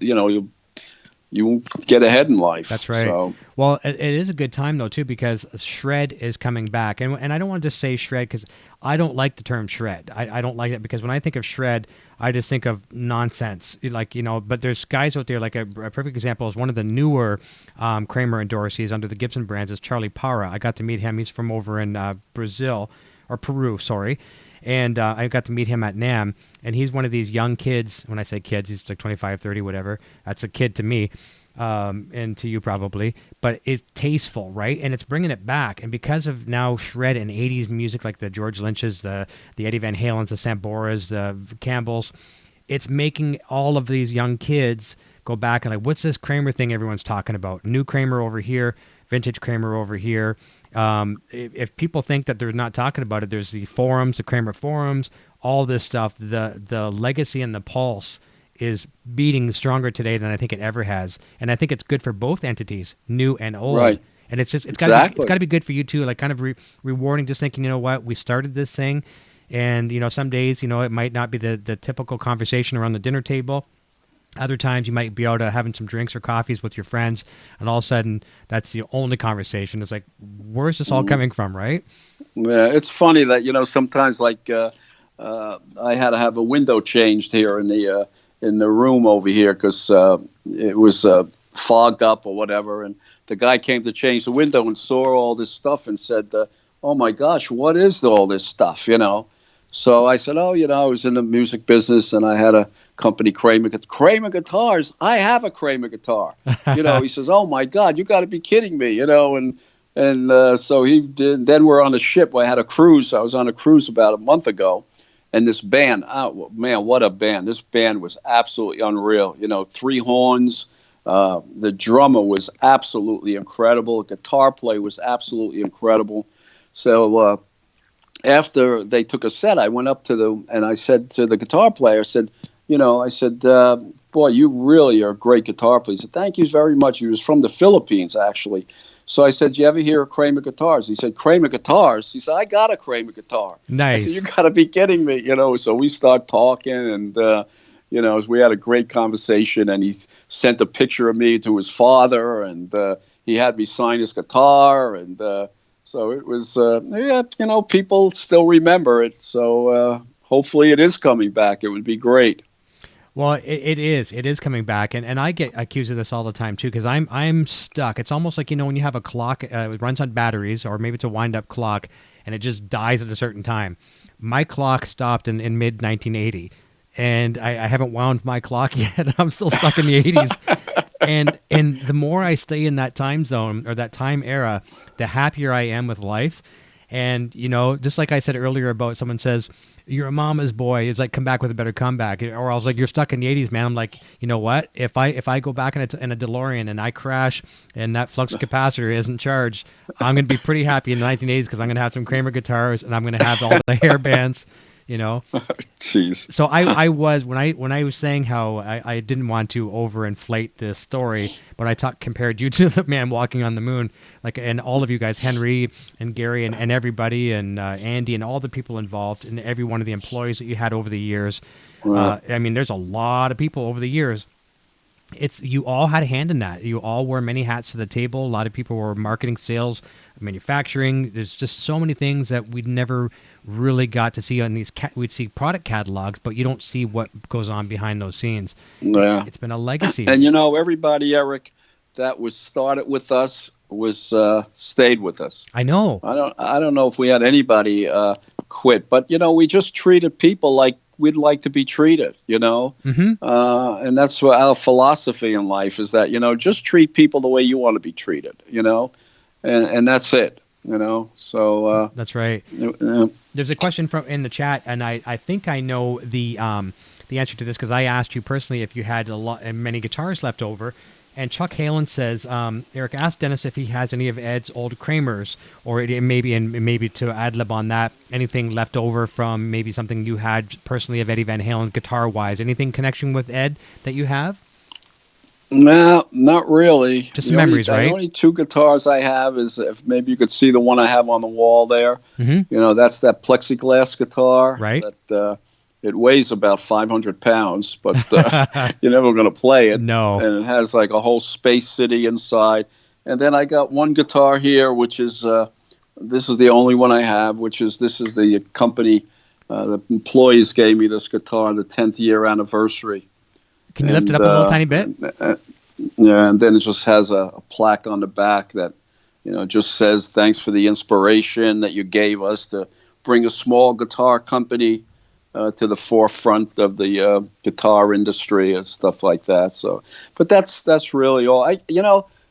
You get ahead in life. That's right. So. Well, it is a good time though too, because shred is coming back, and I don't want to just say shred because I don't like the term shred. I don't like it because when I think of shred, I just think of nonsense. Like, but there's guys out there, like a perfect example is one of the newer Kramer endorsees under the Gibson brands is Charlie Para. I got to meet him. He's from over in Peru, sorry. And I got to meet him at NAMM, and he's one of these young kids. When I say kids, he's like 25, 30, whatever. That's a kid to me, and to you probably. But it's tasteful, right? And it's bringing it back. And because of now shred and 80s music like the George Lynch's, the Eddie Van Halen's, the Samboras, the Campbells, it's making all of these young kids go back and like, what's this Kramer thing everyone's talking about? New Kramer over here, vintage Kramer over here. If people think that they're not talking about it, there's the forums, the Kramer forums, all this stuff. The legacy and the pulse is beating stronger today than I think it ever has, and I think it's good for both entities, new and old. Right. And it's Exactly. got to be good for you too, like kind of rewarding, just thinking, you know what, we started this thing, and some days it might not be the typical conversation around the dinner table. Other times you might be out having some drinks or coffees with your friends, and all of a sudden that's the only conversation. It's like, where's this all coming from, right? Yeah, it's funny that sometimes like I had to have a window changed here in the room over here because it was fogged up or whatever, and the guy came to change the window and saw all this stuff and said, "Oh my gosh, what is all this stuff?" So I said, I was in the music business and I had a company, Kramer Guitars. I have a Kramer guitar. He says, "Oh my God, you got to be kidding me!" And so he did. Then we're on a ship. I had a cruise. I was on a cruise about a month ago, and this band, oh man, what a band! This band was absolutely unreal. 3 horns. The drummer was absolutely incredible. The guitar player was absolutely incredible. So. After they took a set, I went up and I said to the guitar player, "Boy, you really are a great guitar player." He said, "Thank you very much." He was from the Philippines, actually. So I said, "You ever hear of Kramer Guitars?" He said, "Kramer Guitars?" He said, "I got a Kramer guitar." Nice. I said, "You got to be kidding me." So we start talking and, we had a great conversation, and he sent a picture of me to his father, and he had me sign his guitar, and so it was, people still remember it. So hopefully it is coming back. It would be great. Well, it is coming back, and I get accused of this all the time too because I'm stuck. It's almost like when you have a clock, it runs on batteries, or maybe it's a wind-up clock, and it just dies at a certain time. My clock stopped in mid 1980, and I haven't wound my clock yet. I'm still stuck in the 80s. And the more I stay in that time zone or that time era, the happier I am with life. And, just like I said earlier about someone says, "You're a mama's boy." It's like, come back with a better comeback. Or I was like, "You're stuck in the 80s, man." I'm like, you know what? If I go back in a DeLorean and I crash and that flux capacitor isn't charged, I'm going to be pretty happy in the 1980s because I'm going to have some Kramer guitars and I'm going to have all the hair bands. Jeez. So I was when I was saying how I didn't want to overinflate this story, but I compared you to the man walking on the moon, and all of you guys, Henry and Gary and everybody and Andy and all the people involved and every one of the employees that you had over the years. Right. There's a lot of people over the years. You all had a hand in that. You all wore many hats to the table. A lot of people were marketing, sales, manufacturing. There's just so many things that we'd never really got to see on these. We'd see product catalogs, but you don't see what goes on behind those scenes. Yeah. It's been a legacy. And everybody, Eric, that was started with us was stayed with us. I know. I don't know if we had anybody quit, but we just treated people like we'd like to be treated, Mm-hmm. And that's what our philosophy in life is, that just treat people the way you want to be treated, and that's it, So that's right. There's a question in the chat, and I think I know the answer to this because I asked you personally if you had many guitars left over. And Chuck Halen says, Eric asked Dennis if he has any of Ed's old Kramers, or maybe to ad-lib on that, anything left over from maybe something you had personally of Eddie Van Halen guitar-wise. Anything connection with Ed that you have? No, not really. Just some memories, right? The only 2 guitars I have is, if maybe you could see the one I have on the wall there. Mm-hmm. That's that plexiglass guitar. Right. That, It weighs about 500 pounds, but you're never going to play it. No. And it has like a whole Space City inside. And then I got one guitar here, which is this is the only one I have, this is the company. The employees gave me this guitar, the 10th year anniversary. Can you lift it up a little tiny bit? Yeah, and then it just has a plaque on the back that, just says, thanks for the inspiration that you gave us to bring a small guitar company to the forefront of the guitar industry and stuff like that. So, but that's really all.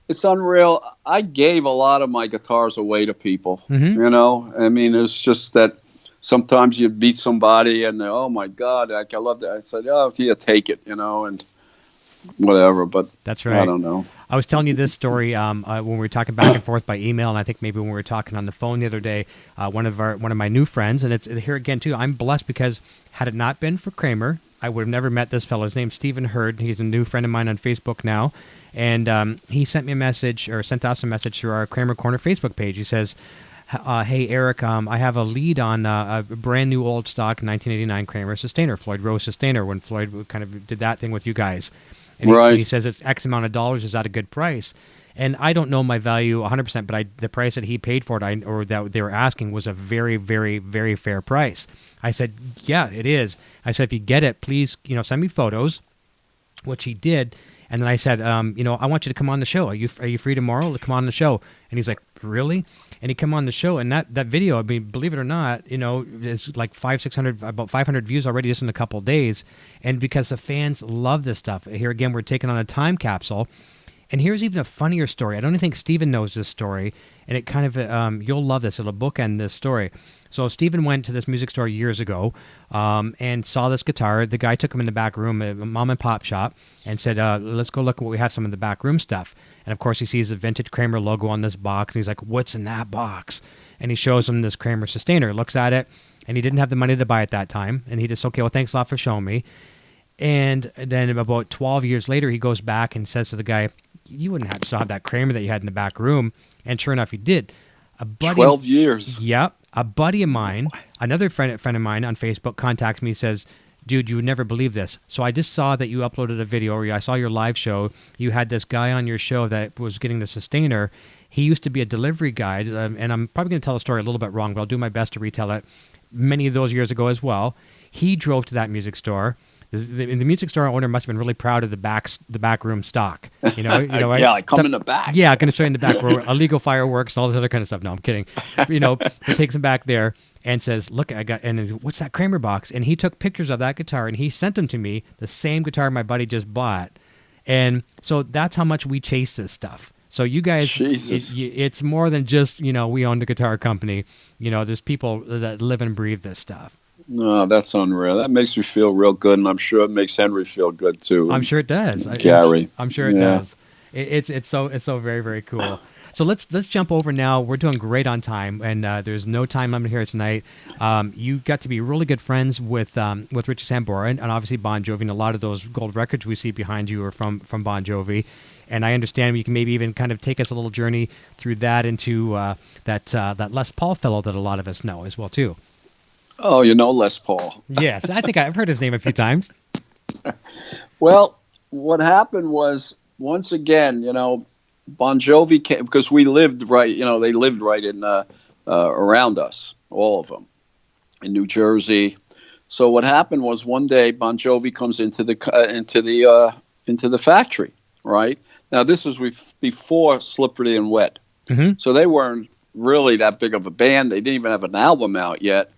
It's unreal. I gave a lot of my guitars away to people. Mm-hmm. I mean, it's just that sometimes you meet somebody and oh my God, I love that. I said, oh, yeah, take it, and whatever. But that's right. I don't know. I was telling you this story when we were talking back and forth by email, and I think maybe when we were talking on the phone the other day. One of my new friends, and it's here again too. I'm blessed because had it not been for Kramer, I would have never met this fellow. His name's Stephen Hurd. He's a new friend of mine on Facebook now, and he sent me a message or sent us a message through our Kramer Korner Facebook page. He says, hey, Eric, I have a lead on a brand new old stock 1989 Kramer Sustainer, Floyd Rose Sustainer, when Floyd kind of did that thing with you guys. And he says it's X amount of dollars. Is that a good price? And I don't know my value 100%, but the price that he paid for it, or that they were asking, was a very, very, very fair price. I said, yeah, it is. I said, if you get it, please, send me photos, which he did. And then I said, I want you to come on the show. Are you free tomorrow to come on the show? And he's like, really? And he come on the show, and that video, I mean, believe it or not, is like 500, about 500 views already just in a couple of days. And because the fans love this stuff. Here again, we're taking on a time capsule. And here's even a funnier story. I don't even think Steven knows this story, and it kind of, you'll love this. It'll bookend this story. So Steven went to this music store years ago and saw this guitar. The guy took him in the back room, a mom and pop shop, and said, let's go look at what we have, some of the back room stuff. And of course, he sees the vintage Kramer logo on this box, and he's like, what's in that box? And he shows him this Kramer Sustainer, looks at it, and he didn't have the money to buy it that time. And he just, okay, well, thanks a lot for showing me. And then about 12 years later, he goes back and says to the guy, you wouldn't have still have that Kramer that you had in the back room. And sure enough, he did. 12 years. Yep. A buddy of mine, another friend of mine on Facebook contacts me, says, dude, you would never believe this. So I just saw that you uploaded a video, or I saw your live show. You had this guy on your show that was getting the Sustainer. He used to be a delivery guy, and I'm probably going to tell the story a little bit wrong, but I'll do my best to retell it. Many of those years ago as well. He drove to that music store. The music store owner must have been really proud of the back room stock. Yeah, like come in the back. Yeah, going to show you in the back where illegal fireworks and all this other kind of stuff. No, I'm kidding. He takes him back there and says, "Look, I got." And he's, what's that Kramer box? And he took pictures of that guitar and he sent them to me. The same guitar my buddy just bought, and so that's how much we chase this stuff. So you guys, it's more than just we own the guitar company. There's people that live and breathe this stuff. No, that's unreal. That makes me feel real good, and I'm sure it makes Henry feel good too. I'm sure it does. Gary, I'm sure it does. It's so very, very cool. So let's jump over now. We're doing great on time, and there's no time limit here tonight. You got to be really good friends with Richie Sambora and obviously Bon Jovi, and a lot of those gold records we see behind you are from Bon Jovi. And I understand you can maybe even kind of take us a little journey through that into that Les Paul fellow that a lot of us know as well too. Oh, Les Paul. Yes, I think I've heard his name a few times. Well, what happened was, once again, Bon Jovi came, because we lived right, they lived right in around us, all of them, in New Jersey. So what happened was, one day Bon Jovi comes into the factory, right? Now this was before Slippery and Wet, so they weren't really that big of a band. They didn't even have an album out yet.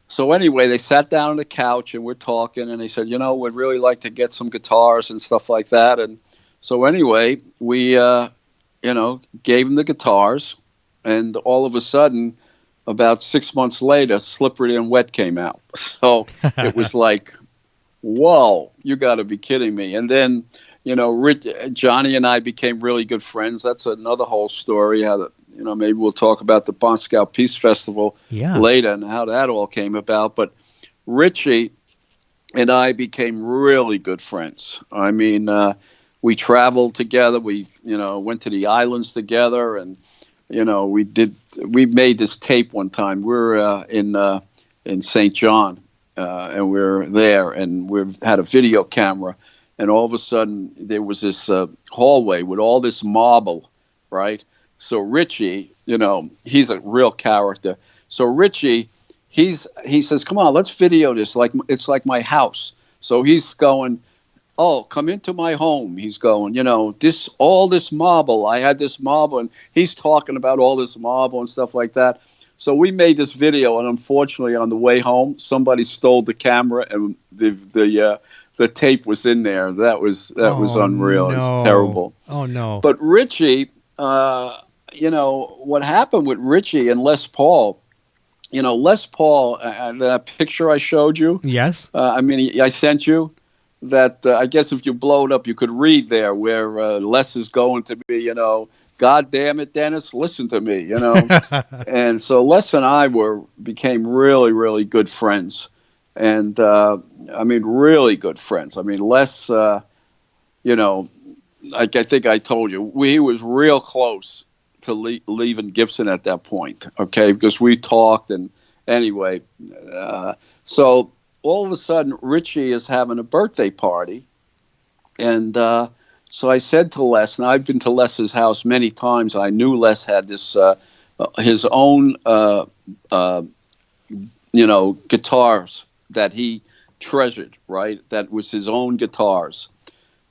So anyway, they sat down on the couch and we're talking, and they said, we'd really like to get some guitars and stuff like that. And so anyway, we, gave them the guitars, and all of a sudden, about 6 months later, Slippery and Wet came out. So it was like, whoa, you got to be kidding me. And then, Johnny and I became really good friends. That's another whole story, how maybe we'll talk about the Moscow Peace Festival later and how that all came about. But Richie and I became really good friends. I mean, we traveled together. We, went to the islands together, and, we made this tape one time. We were in St. John, and we're there, and we've had a video camera, and all of a sudden there was this hallway with all this marble, right? So Richie, he's a real character. So Richie, he says, "Come on, let's video this. Like it's like my house." So he's going, "Oh, come into my home." He's going, all this marble. I had this marble, and he's talking about all this marble and stuff like that. So we made this video, and unfortunately, on the way home, somebody stole the camera, and the tape was in there. That was unreal. No. It's terrible. Oh no! But Richie, what happened with Richie and Les Paul? Les Paul, that picture I showed you. Yes. I sent you that. I guess if you blow it up, you could read there where Les is going to be. God damn it, Dennis, listen to me. And so Les and I became really, really good friends, and really good friends. Les, I think I told you, he was real close to leaving Gibson at that point, okay, because we talked, and anyway, so all of a sudden Richie is having a birthday party, and so I said to Les, and I've been to Les's house many times. I knew Les had this his own guitars that he treasured, right? That was his own guitars.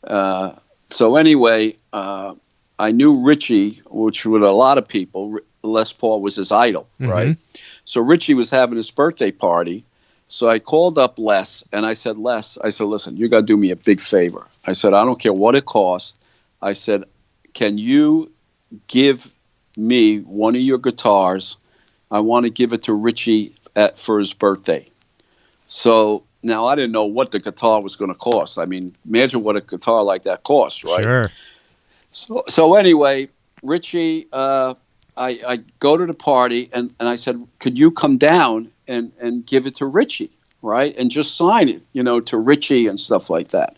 So anyway, I knew Richie, which with a lot of people, Les Paul was his idol, right? So Richie was having his birthday party. So I called up Les, and I said, Les, listen, you got to do me a big favor. I said, I don't care what it costs. I said, can you give me one of your guitars? I want to give it to Richie for his birthday. So now I didn't know what the guitar was going to cost. Imagine what a guitar like that costs, right? Sure. So anyway, Richie, I go to the party, and I said, could you come down and give it to Richie, right? And just sign it, to Richie and stuff like that.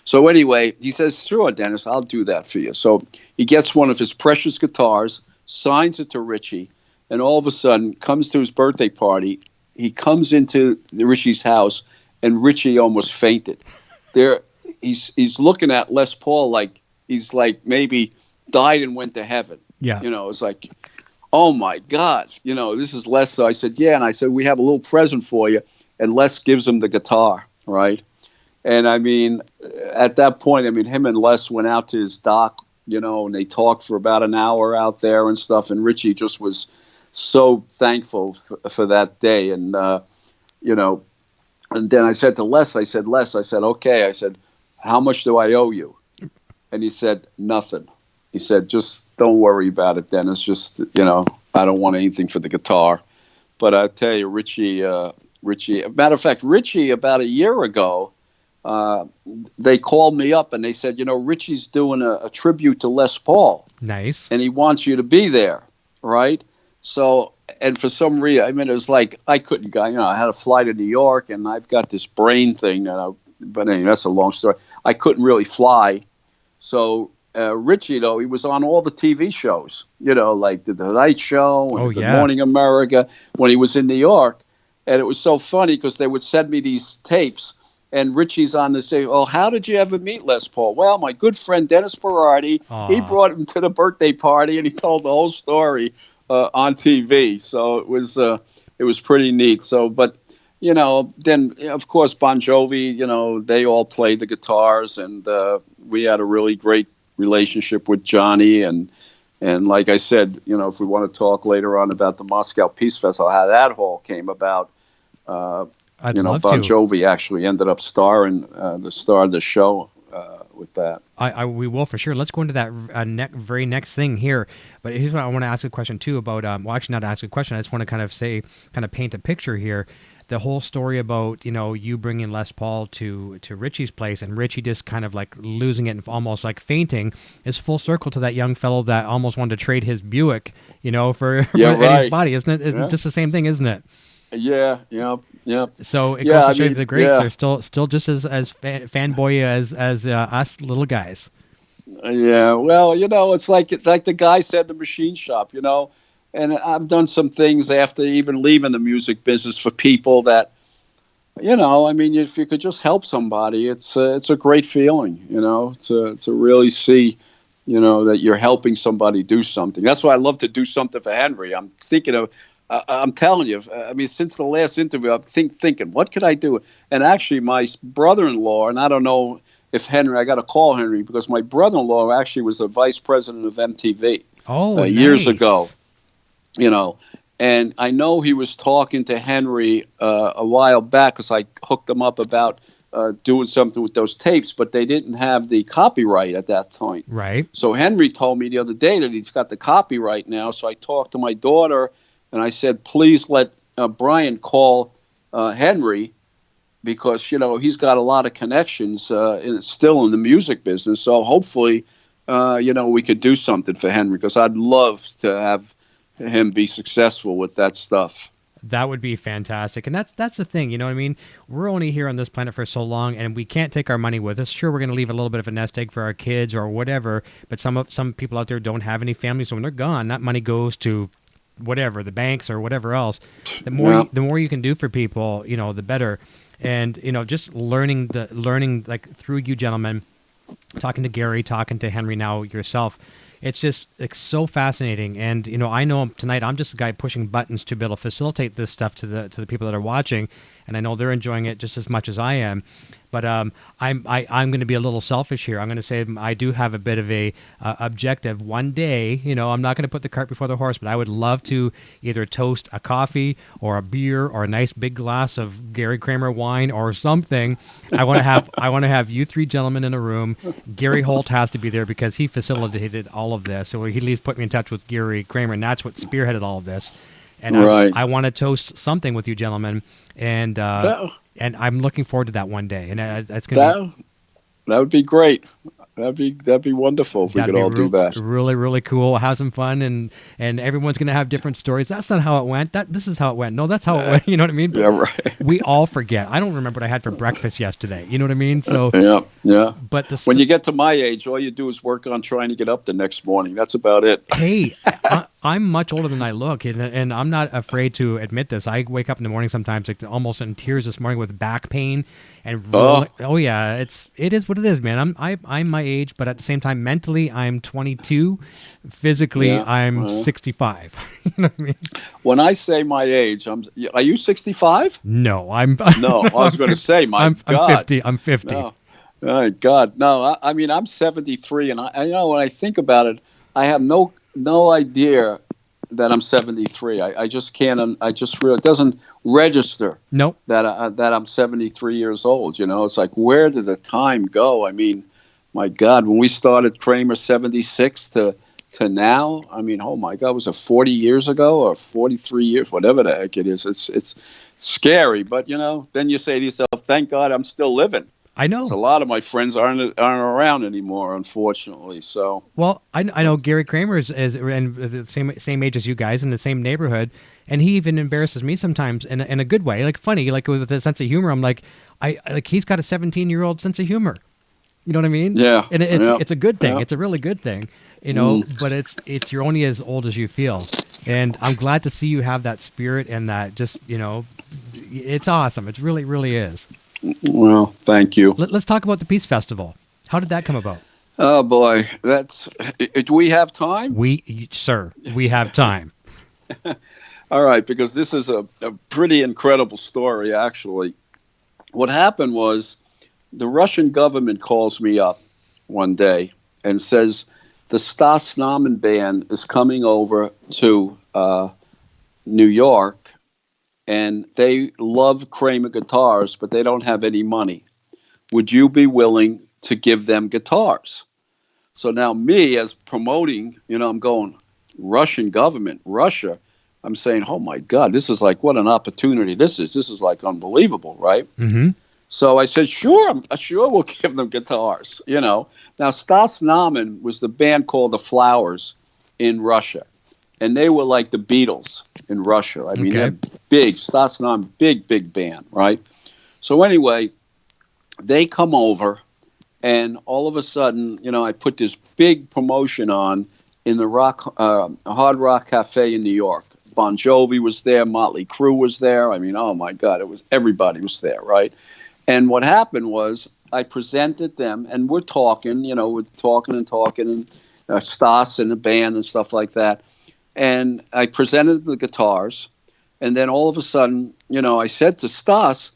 So anyway, he says, sure, Dennis, I'll do that for you. So he gets one of his precious guitars, signs it to Richie, and all of a sudden comes to his birthday party. He comes into Richie's house, and Richie almost fainted. He's looking at Les Paul like he's like maybe died and went to heaven. Yeah. It's like, oh my God, this is Les. So I said, yeah. And I said, we have a little present for you. And Les gives him the guitar, right? And at that point, him and Les went out to his dock, and they talked for about an hour out there and stuff. And Richie just was so thankful for that day. And, and then I said to Les, okay. I said, how much do I owe you? And he said, nothing. He said, just don't worry about it, Dennis. Just, I don't want anything for the guitar. But I tell you, Richie, matter of fact, Richie, about a year ago, they called me up and they said, Richie's doing a tribute to Les Paul. Nice. And he wants you to be there, right? So, and for some reason, it was like I couldn't go, I had to fly to New York, and I've got this brain thing. But anyway, that's a long story. I couldn't really fly. So Richie, though, he was on all the TV shows, like the Tonight Show and Good Morning America when he was in New York. And it was so funny because they would send me these tapes, and Richie's on the say, oh, how did you ever meet Les Paul? Well, my good friend Dennis Berardi, he brought him to the birthday party, and he told the whole story on TV. So it was pretty neat. So, but then of course Bon Jovi, they all played the guitars, and we had a really great relationship with Johnny, and like I said, if we want to talk later on about the Moscow Peace Festival, how that all came about, Bon Jovi actually ended up starring the show with that. We will for sure. Let's go into that very next thing here. But here's what I want to ask a question too about. Well, actually, not ask a question. I just want to kind of paint a picture here. The whole story about, you bringing Les Paul to Richie's place, and Richie just kind of like losing it and almost like fainting, is full circle to that young fellow that almost wanted to trade his Buick, for Eddie's body. Isn't it? It's just the same thing, isn't it? Yeah. So it goes to show you the greats are still just as fanboy as us little guys. Yeah. Well, it's like the guy said in the machine shop, And I've done some things after even leaving the music business for people that, I mean, if you could just help somebody, it's a great feeling, to really see, that you're helping somebody do something. That's why I love to do something for Henry. I'm thinking of, I'm telling you, I mean, since the last interview, I'm thinking, what could I do? And actually, my brother-in-law, and I don't know if Henry, I got to call Henry because my brother-in-law actually was a vice president of MTV years ago, Nice. you know. And I know he was talking to Henry a while back because I hooked him up about doing something with those tapes, but they didn't have the copyright at that point. Right. So Henry told me the other day that he's got the copyright now. So I talked to my daughter and I said, please let Brian call Henry because, he's got a lot of connections still in the music business. So hopefully, we could do something for Henry because I'd love to have him be successful with that stuff. That would be fantastic. And that's the thing, you know what I mean? We're only here on this planet for so long, and we can't take our money with us. Sure, we're going to leave a little bit of a nest egg for our kids or whatever, but some people out there don't have any family, so when they're gone, that money goes to whatever, the banks or whatever else. The more you can do for people, the better. And, just learning like through you gentlemen, talking to Gary, talking to Henry now yourself, it's just so fascinating. And, I know tonight I'm just a guy pushing buttons to be able to facilitate this stuff to the people that are watching. And I know they're enjoying it just as much as I am. But I'm going to be a little selfish here. I'm going to say I do have a bit of a objective. One day, I'm not going to put the cart before the horse, but I would love to either toast a coffee or a beer or a nice big glass of Gary Kramer wine or something. I want to have you three gentlemen in a room. Gary Holt has to be there because he facilitated all of this. So he at least put me in touch with Gary Kramer, and that's what spearheaded all of this. And right. I want to toast something with you gentlemen, and I'm looking forward to that one day. And that's gonna that would be great. That'd be wonderful if we could all do that. Really, really cool. Have some fun, and everyone's gonna have different stories. That's not how it went. This is how it went. No, that's how it went. You know what I mean? But yeah, right. We all forget. I don't remember what I had for breakfast yesterday. You know what I mean? So yeah. But when you get to my age, all you do is work on trying to get up the next morning. That's about it. Hey, I'm much older than I look, and I'm not afraid to admit this. I wake up in the morning sometimes, like almost in tears this morning with back pain. And yeah, it is what it is, man. I'm my age, but at the same time, mentally I'm 22. Physically, I'm 65. You know what I mean? When I say my age, are you 65? No, I'm. No, I was going to say I'm God. 50. I'm 50. No. Oh God, no. I mean, I'm 73, and I when I think about it, I have no idea that I'm 73. I just can't. I just really, it doesn't register. Nope. That I'm 73 years old. It's like, where did the time go? I mean, my God, when we started Kramer 76 to now, I mean, oh my God, was it 40 years ago or 43 years, whatever the heck it is? It's scary, but then you say to yourself, thank God I'm still living. I know. A lot of my friends aren't around anymore, unfortunately. So well, I know Gary Kramer is and the same age as you guys in the same neighborhood, and he even embarrasses me sometimes in a good way, like funny, like with a sense of humor. I'm like, he's got a 17-year-old sense of humor. You know what I mean? Yeah. And it's a good thing. Yeah. It's a really good thing. But it's you're only as old as you feel, and I'm glad to see you have that spirit and that just it's awesome. It really, really is. Well, thank you. Let's talk about the Peace Festival. How did that come about? Oh boy, do we have time? Sir, we have time. All right, because this is a pretty incredible story, actually. What happened was the Russian government calls me up one day and says the Stas Namen band is coming over to New York, and they love Kramer Guitars, but they don't have any money. Would you be willing to give them guitars? So now me, as promoting, I'm going, Russian government, Russia. I'm saying, oh my God, this is like, what an opportunity this is. This is like unbelievable, right? Mm-hmm. So I said, sure we'll give them guitars, Now, Stas Namen was the band called The Flowers in Russia. And they were like the Beatles in Russia. I mean, they're big. Stas Namen, big band, right? So anyway, they come over, and all of a sudden, I put this big promotion on in the Hard Rock Cafe in New York. Bon Jovi was there, Motley Crue was there. I mean, oh my God, everybody was there, right? And what happened was I presented them, and we're talking, and Stas and the band and stuff like that. And I presented the guitars, and then all of a sudden, I said to Stas,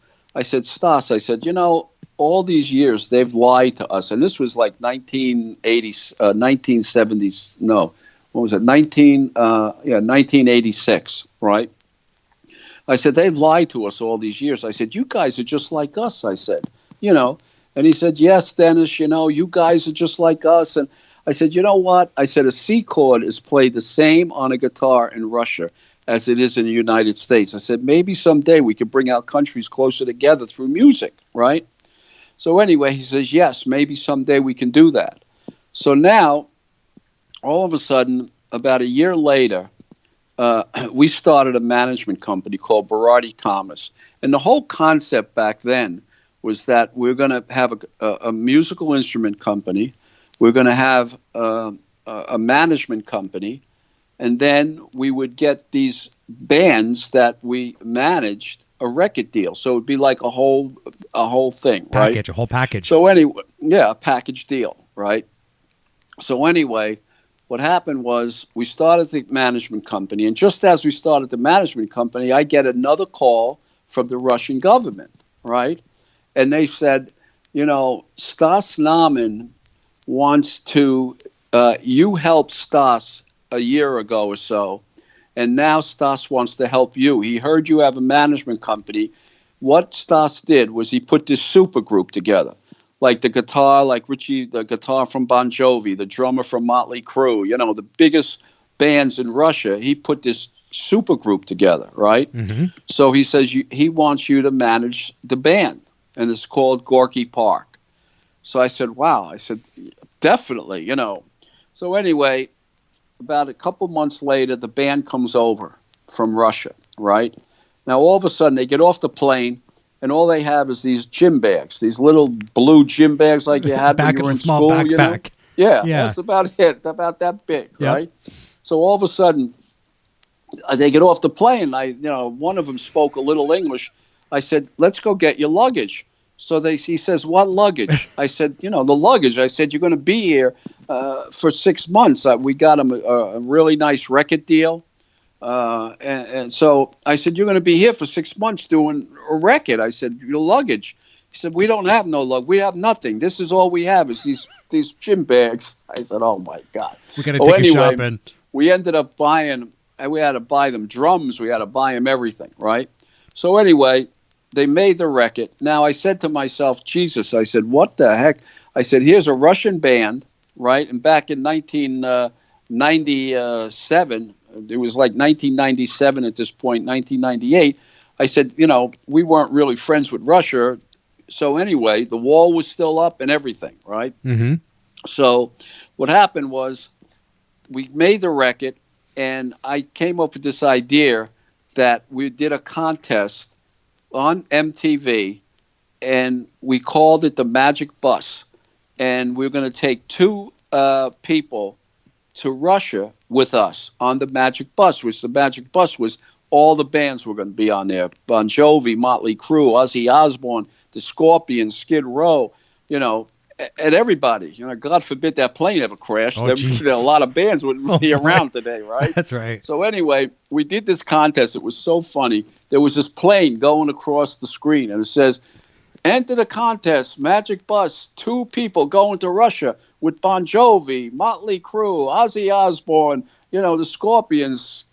all these years they've lied to us. And this was like 1970s, no, what was it, 1986, right? I said, they've lied to us all these years. I said, you guys are just like us, I said, and he said, yes, Dennis, you guys are just like us. And I said, you know what? I said, a C chord is played the same on a guitar in Russia as it is in the United States. I said, maybe someday we could bring our countries closer together through music, right? So anyway, he says, yes, maybe someday we can do that. So now, all of a sudden, about a year later, we started a management company called Berardi Thomas. And the whole concept back then was that we're going to have a musical instrument company. We're going to have a management company. And then we would get these bands that we managed a record deal. So it would be like a whole thing, right? A whole package. So anyway, yeah, a package deal, right? So anyway, what happened was we started the management company, and just as we started the management company, I get another call from the Russian government, right? And they said, Stas Namen wants to, you helped Stas a year ago or so, and now Stas wants to help you. He heard you have a management company. What Stas did was he put this super group together, like the guitar, like Richie, the guitar from Bon Jovi, the drummer from Motley Crue, the biggest bands in Russia. He put this super group together, right? Mm-hmm. So he says he wants you to manage the band, and it's called Gorky Park. So I said, wow. I said, definitely, So anyway, about a couple months later, the band comes over from Russia, right? Now, all of a sudden, they get off the plane, and all they have is these gym bags, these little blue gym bags like you had when you were in school. Backpack. Yeah, that's about it, about that big, yep. Right? So all of a sudden, they get off the plane. One of them spoke a little English. I said, let's go get your luggage. So he says, what luggage? I said, the luggage. I said, you're going to be here for 6 months. We got him a really nice record deal. And so I said, you're going to be here for 6 months doing a record. I said, your luggage. He said, we don't have no luggage. We have nothing. This is all we have is these gym bags. I said, oh, my God. We got to take a shopping. We ended up buying, and we had to buy them drums. We had to buy them everything, right? So anyway, they made the record. Now, I said to myself, Jesus, I said, what the heck? I said, here's a Russian band, right? And back in 1997, it was like 1997 at this point, 1998. I said, we weren't really friends with Russia. So anyway, the wall was still up and everything, right? Mm-hmm. So what happened was we made the record, and I came up with this idea that we did a contest on MTV, and we called it the Magic Bus. And we're going to take two people to Russia with us on the Magic Bus, which the Magic Bus was all the bands were going to be on there. Bon Jovi, Motley Crue, Ozzy Osbourne, the Scorpions, Skid Row, and everybody. God forbid that plane ever crashed. Oh, a lot of bands wouldn't be around today, right? That's right. So anyway, we did this contest. It was so funny. There was this plane going across the screen, and it says, enter the contest, Magic Bus, 2 people going to Russia with Bon Jovi, Motley Crue, Ozzy Osbourne, the Scorpions,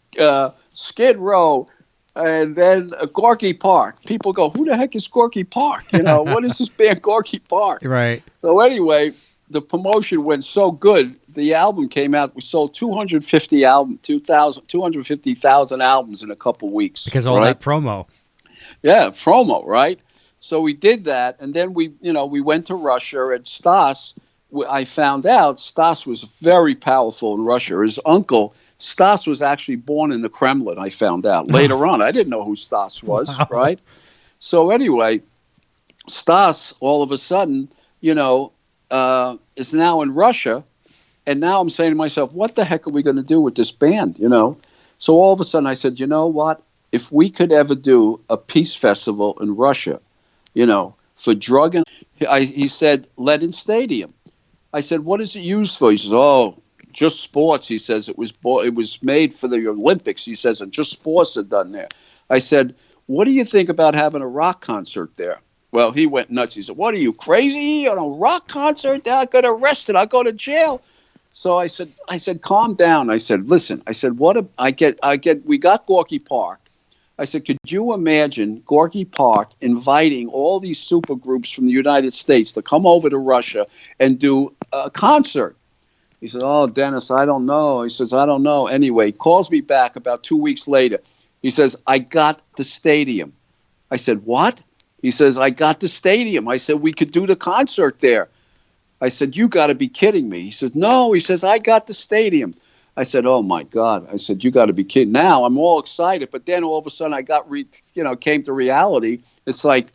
Skid Row, and then Gorky Park. People go, who the heck is Gorky Park? What is this band Gorky Park? Right. So anyway, the promotion went so good. The album came out. We sold 250,000 albums in a couple weeks. Because of all that promo. Yeah, promo, right? So we did that, and then we went to Russia, and Stas, I found out Stas was very powerful in Russia. His uncle, Stas, was actually born in the Kremlin, I found out. Later on, I didn't know who Stas was, wow. Right? So anyway, Stas, all of a sudden, is now in Russia, and now I'm saying to myself, what the heck are we going to do with this band, So all of a sudden I said, you know what? If we could ever do a peace festival in Russia, for drug and he said, Lenin Stadium. I said, what is it used for? He says, oh, just sports. He says it was made for the Olympics. He says, and just sports are done there. I said, what do you think about having a rock concert there? Well, he went nuts. He said, what are you, crazy? On a rock concert? I'll get arrested. I'll go to jail. So I said, calm down. I said, listen, we got Gorky Park. I said, could you imagine Gorky Park inviting all these super groups from the United States to come over to Russia and do a concert? He said, oh, Dennis, I don't know. He says, I don't know. Anyway, he calls me back about 2 weeks later. He says, I got the stadium. I said, what? He says, I got the stadium. I said, we could do the concert there. I said, you got to be kidding me. He says, no. He says, I got the stadium. I said, oh, my God. I said, you got to be kidding. Now I'm all excited. But then all of a sudden I came to reality. It's like,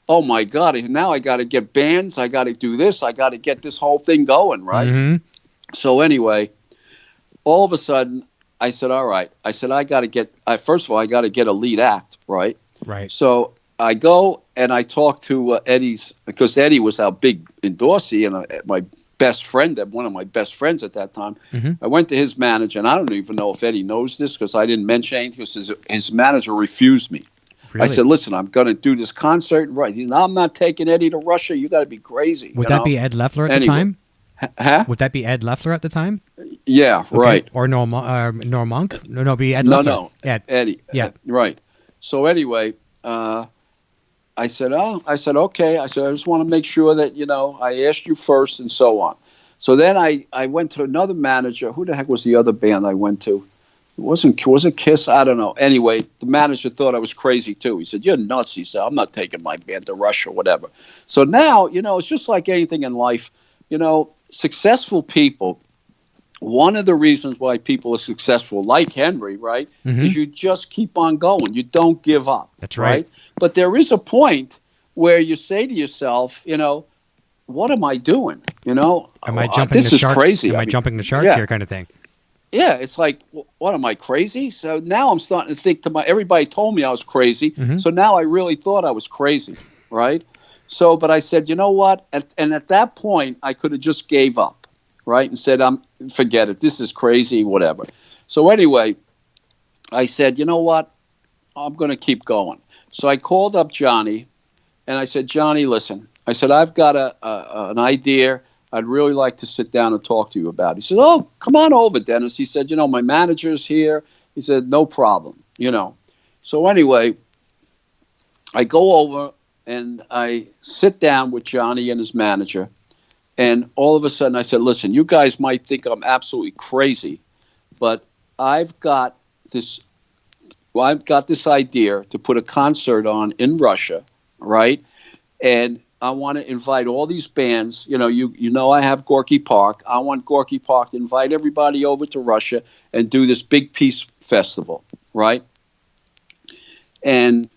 oh, my God. Now I got to get bands. I got to do this. I got to get this whole thing going, right? Mm-hmm. So anyway, all of a sudden I said, all right. I said, first of all, I got to get a lead act, right? Right. So I go and I talk to Eddie's, because Eddie was our big endorsee and my best friend, one of my best friends at that time. Mm-hmm. I went to his manager, and I don't even know if Eddie knows this because I didn't mention anything, because his manager refused me. Really? I said, listen, I'm going to do this concert. Right. He said, I'm not taking Eddie to Russia. You got to be crazy. Would that be Ed Leffler at the time? Huh? Would that be Ed Leffler at the time? Yeah, okay. Right. Or Norm Monk? No, be Ed Leffler. No, Eddie. Yeah. Right. So anyway, I said, okay. I said, I just want to make sure that, I asked you first and so on. So then I went to another manager. Who the heck was the other band I went to? Was it Kiss? I don't know. Anyway, the manager thought I was crazy too. He said, you're nuts. He said, I'm not taking my band to Russia or whatever. So now, it's just like anything in life. Successful people, one of the reasons why people are successful, like Henry, right, mm-hmm. is you just keep on going. You don't give up. That's right. But there is a point where you say to yourself, what am I doing? Am I jumping this the is shark? crazy. Am I jumping the shark here kind of thing? Yeah, it's like, what am I, crazy? So now I'm starting to think everybody told me I was crazy, mm-hmm. so now I really thought I was crazy, right? So, but I said, you know what? And at that point, I could have just gave up, right? And said, forget it. This is crazy, whatever. So anyway, I said, you know what? I'm going to keep going. So I called up Johnny, and I said, Johnny, listen. I said, I've got an idea I'd really like to sit down and talk to you about. He said, oh, come on over, Dennis. He said, my manager's here. He said, no problem, So anyway, I go over. And I sit down with Johnny and his manager, and all of a sudden I said, listen, you guys might think I'm absolutely crazy, but I've got this idea to put a concert on in Russia, right? And I want to invite all these bands. I have Gorky Park. I want Gorky Park to invite everybody over to Russia and do this big peace festival, right? And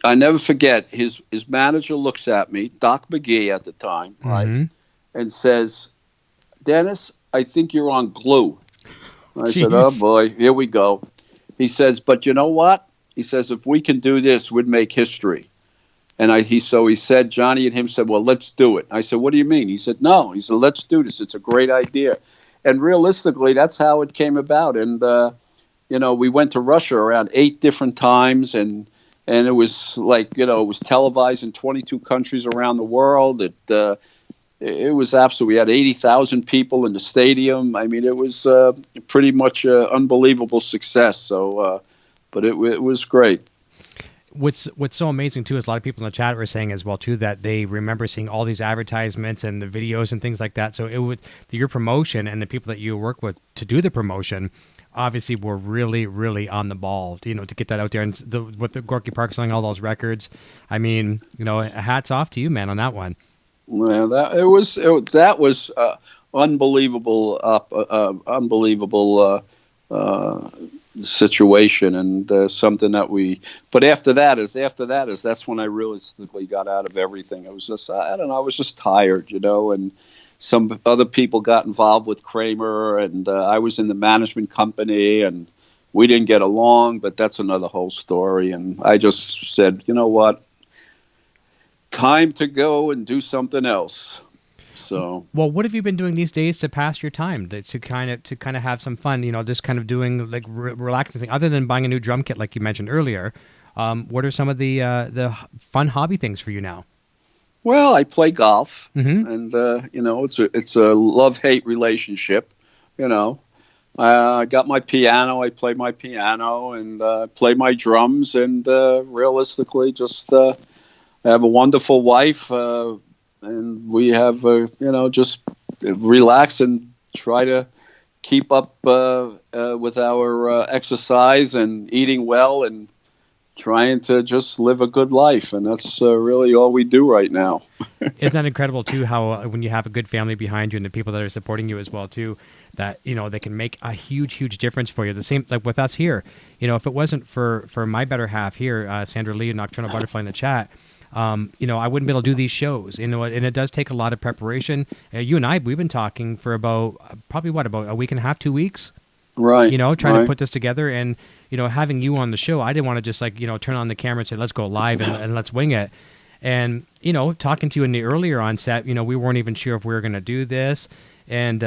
I never forget, his manager looks at me, Doc McGee at the time, right, mm-hmm. and says, Dennis, I think you're on glue. I said, oh, boy, here we go. He says, but you know what? He says, if we can do this, we'd make history. And he said, Johnny and him said, well, let's do it. I said, what do you mean? He said, no. He said, let's do this. It's a great idea. And realistically, that's how it came about. And, we went to Russia around 8 different times, and it was like, it was televised in 22 countries around the world. It was absolutely, we had 80,000 people in the stadium. I mean, it was pretty much an unbelievable success. So, but it was great. What's so amazing too is a lot of people in the chat were saying as well too that they remember seeing all these advertisements and the videos and things like that. So your promotion and the people that you work with to do the promotion obviously were really, really on the ball, to get that out there. And with the Gorky Park selling all those records, I mean, hats off to you, man, on that one. Well, that was unbelievable situation, and something that but after that is that's when I realistically got out of everything. It was just, I don't know, I was just tired, and some other people got involved with Kramer, and I was in the management company, and we didn't get along, but that's another whole story. And I just said, you know what, time to go and do something else. So, well, what have you been doing these days to pass your time, to kind of have some fun? Just kind of doing like relaxing thing, other than buying a new drum kit, like you mentioned earlier. What are some of the fun hobby things for you now? well, I play golf, Mm-hmm. and it's a love-hate relationship. You know, I got my piano. I play my piano and play my drums, and realistically, just I have a wonderful wife, and we have just relax and try to keep up with our exercise and eating well and trying to just live a good life, and that's really all we do right now. Isn't that incredible too? How when you have a good family behind you and the people that are supporting you as well too, that they can make a huge difference for you. The same like with us here. If it wasn't for my better half here, Sandra Lee and Nocturnal Butterfly in the chat, I wouldn't be able to do these shows. And it does take a lot of preparation. You and we've been talking for about about a week and a half, 2 weeks. Right. Trying right. to put this together, and having you on the show, I didn't want to just turn on the camera and say let's go live and let's wing it. And talking to you in the earlier on set, we weren't even sure if we were going to do this. And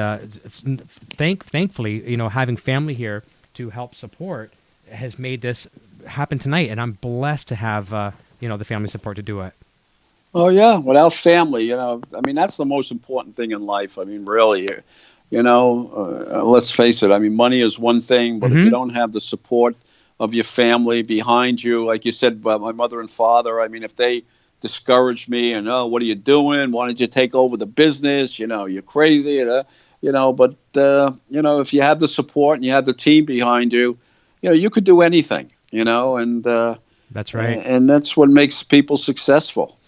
thankfully, having family here to help support has made this happen tonight. And I'm blessed to have the family support to do it. Oh yeah, without family, that's the most important thing in life. I mean, really, let's face it. I mean, money is one thing, but if you don't have the support of your family behind you, like you said, my mother and father, I mean, if they discouraged me and, oh, what are you doing? Why don't you take over the business? You're crazy. But if you have the support and you have the team behind you, you could do anything, and that's right. And that's what makes people successful.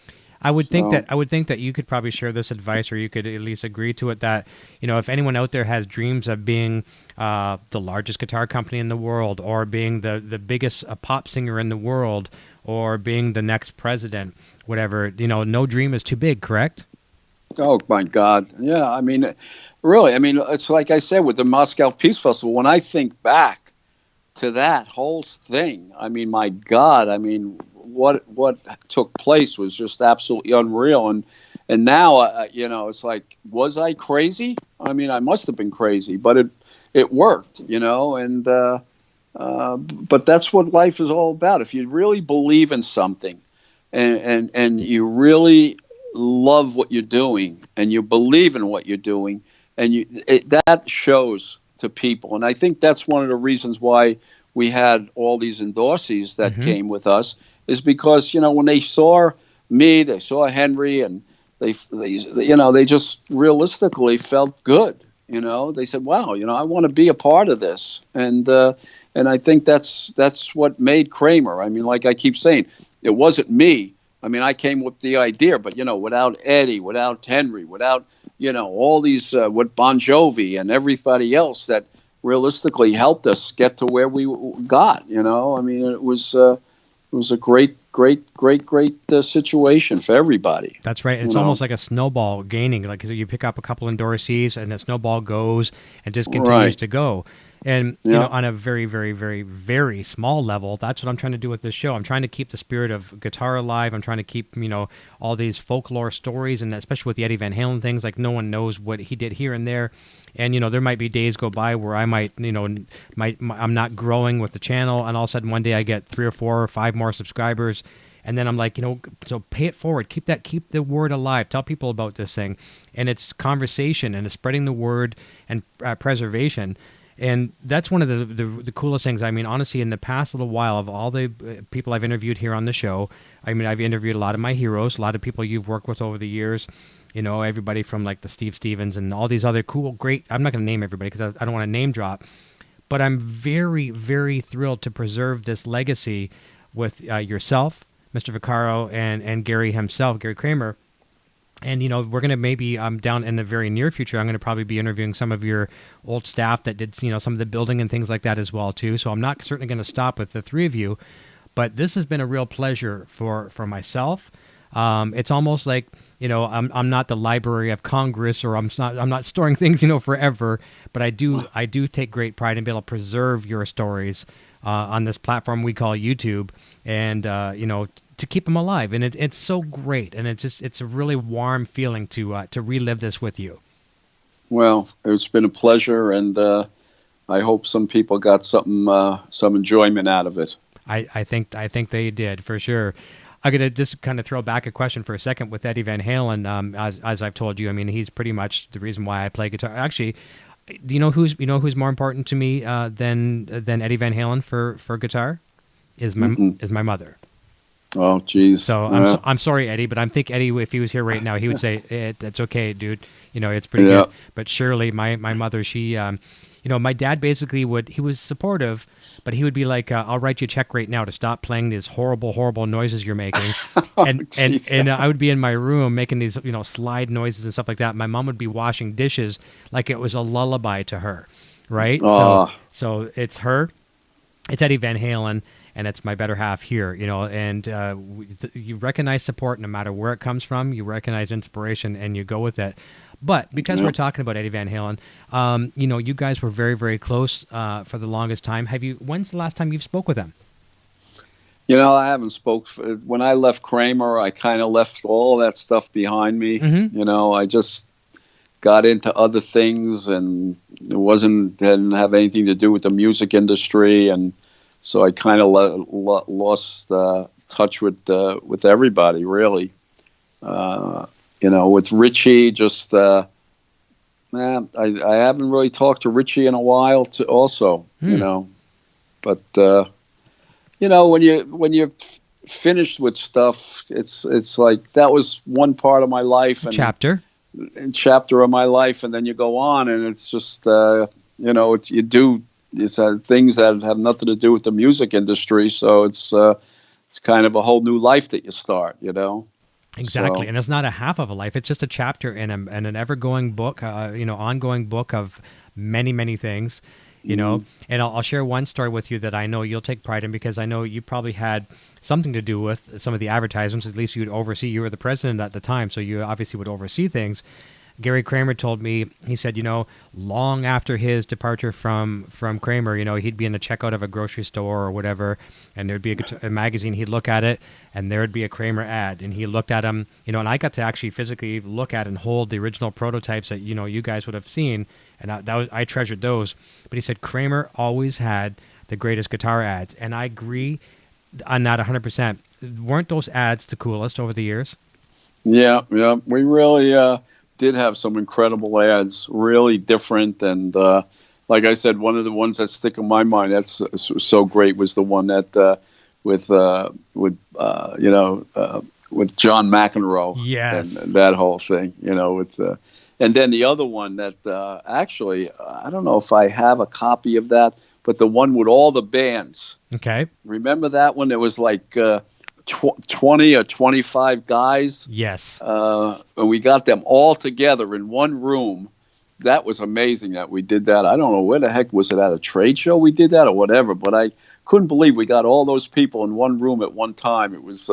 I would think that you could probably share this advice, or you could at least agree to it, that if anyone out there has dreams of being the largest guitar company in the world, or being the biggest pop singer in the world, or being the next president, whatever, no dream is too big, correct? Oh my God, yeah. I mean, really, it's like I said with the Moscow Peace Festival. When I think back to that whole thing, I mean, my God, what took place was just absolutely unreal. And now, it's like, was I crazy? I mean, I must have been crazy, but it worked, and but that's what life is all about. If you really believe in something and you really love what you're doing and you believe in what you're doing, and that shows to people. And I think that's one of the reasons why we had all these endorsees that came with us, is because, when they saw me, they saw Henry, and they just realistically felt good. They said, wow, I want to be a part of this. And I think that's what made Kramer. I mean, like I keep saying, it wasn't me. I mean, I came with the idea, but, without Eddie, without Henry, without, all these, with Bon Jovi and everybody else that realistically helped us get to where we got, I mean, it was a great situation for everybody. That's right. It's almost like a snowball gaining. Like you pick up a couple endorsees, and the snowball goes and just continues to go. And on a very, very, very, very small level, that's what I'm trying to do with this show. I'm trying to keep the spirit of guitar alive. I'm trying to keep all these folklore stories, and especially with the Eddie Van Halen things. Like, no one knows what he did here and there. And there might be days go by where I might I'm not growing with the channel, and all of a sudden one day I get 3 or 4 or 5 more subscribers. And then I'm like, so pay it forward. Keep the word alive. Tell people about this thing. And it's conversation, and it's spreading the word, and preservation. And that's one of the coolest things. I mean, honestly, in the past little while, of all the people I've interviewed here on the show, I mean, I've interviewed a lot of my heroes, a lot of people you've worked with over the years. Everybody from like the Steve Stevens and all these other cool, great. I'm not going to name everybody because I don't want to name drop. But I'm very, very thrilled to preserve this legacy with yourself, Mr. Vaccaro, and Gary himself, Gary Kramer. And, we're going to maybe down in the very near future, I'm going to probably be interviewing some of your old staff that did, some of the building and things like that as well, too. So I'm not certainly going to stop with the 3 of you. But this has been a real pleasure for myself, It's almost like, I'm not the Library of Congress, or I'm not storing things, forever, but I do take great pride in being able to preserve your stories on this platform we call YouTube, and to keep them alive. And it's so great, and it's a really warm feeling to relive this with you. Well, it's been a pleasure, and I hope some people got some enjoyment out of it. I think they did, for sure. I'm going to just kind of throw back a question for a second with Eddie Van Halen. As I've told you, I mean, he's pretty much the reason why I play guitar. Actually, do you know who's more important to me than Eddie Van Halen for guitar? Is my mother. Oh, geez. So I'm sorry, Eddie, but I think Eddie, if he was here right now, he would say, "It's okay, dude. It's pretty good." But Shirley, my mother, she, my dad basically he was supportive, but he would be like, "I'll write you a check right now to stop playing these horrible noises you're making," and I would be in my room making these slide noises and stuff like that. My mom would be washing dishes like it was a lullaby to her, right? So it's her, it's Eddie Van Halen, and it's my better half here, and you recognize support no matter where it comes from. You recognize inspiration, and you go with it. But because we're talking about Eddie Van Halen, you guys were very, very close for the longest time. When's the last time you've spoke with him? I haven't spoke. When I left Kramer, I kind of left all that stuff behind me. Mm-hmm. I just got into other things, and it didn't have anything to do with the music industry, and so I kind of lost touch with everybody, really. With Richie, just I haven't really talked to Richie in a while. But when you're finished with stuff, it's like that was one part of my life, and chapter of my life, and then you go on, and it's just you do things that have nothing to do with the music industry, so it's kind of a whole new life that you start, Exactly, so. And it's not a half of a life; it's just a chapter in an ever-going book, ongoing book of many, many things, And I'll share one story with you that I know you'll take pride in, because I know you probably had something to do with some of the advertisements. At least you'd oversee. You were the president at the time, so you obviously would oversee things. Gary Kramer told me, he said, long after his departure from Kramer, he'd be in the checkout of a grocery store or whatever, and there'd be a magazine. He'd look at it, and there'd be a Kramer ad, and he looked at them, and I got to actually physically look at and hold the original prototypes that you guys would have seen, and I treasured those. But he said Kramer always had the greatest guitar ads, and I agree on that 100%. Weren't those ads the coolest over the years? Yeah, we really did have some incredible ads, really different, and like I said, one of the ones that stick in my mind that's so great was the one that with John McEnroe. Yes, and that whole thing, and then the other one that actually I don't know if I have a copy of that, but the one with all the bands. Okay, remember that one? It was like 20 or 25 guys. Yes. And we got them all together in one room. That was amazing that we did that. I don't know where the heck was it, at a trade show we did that or whatever, but I couldn't believe we got all those people in one room at one time. It was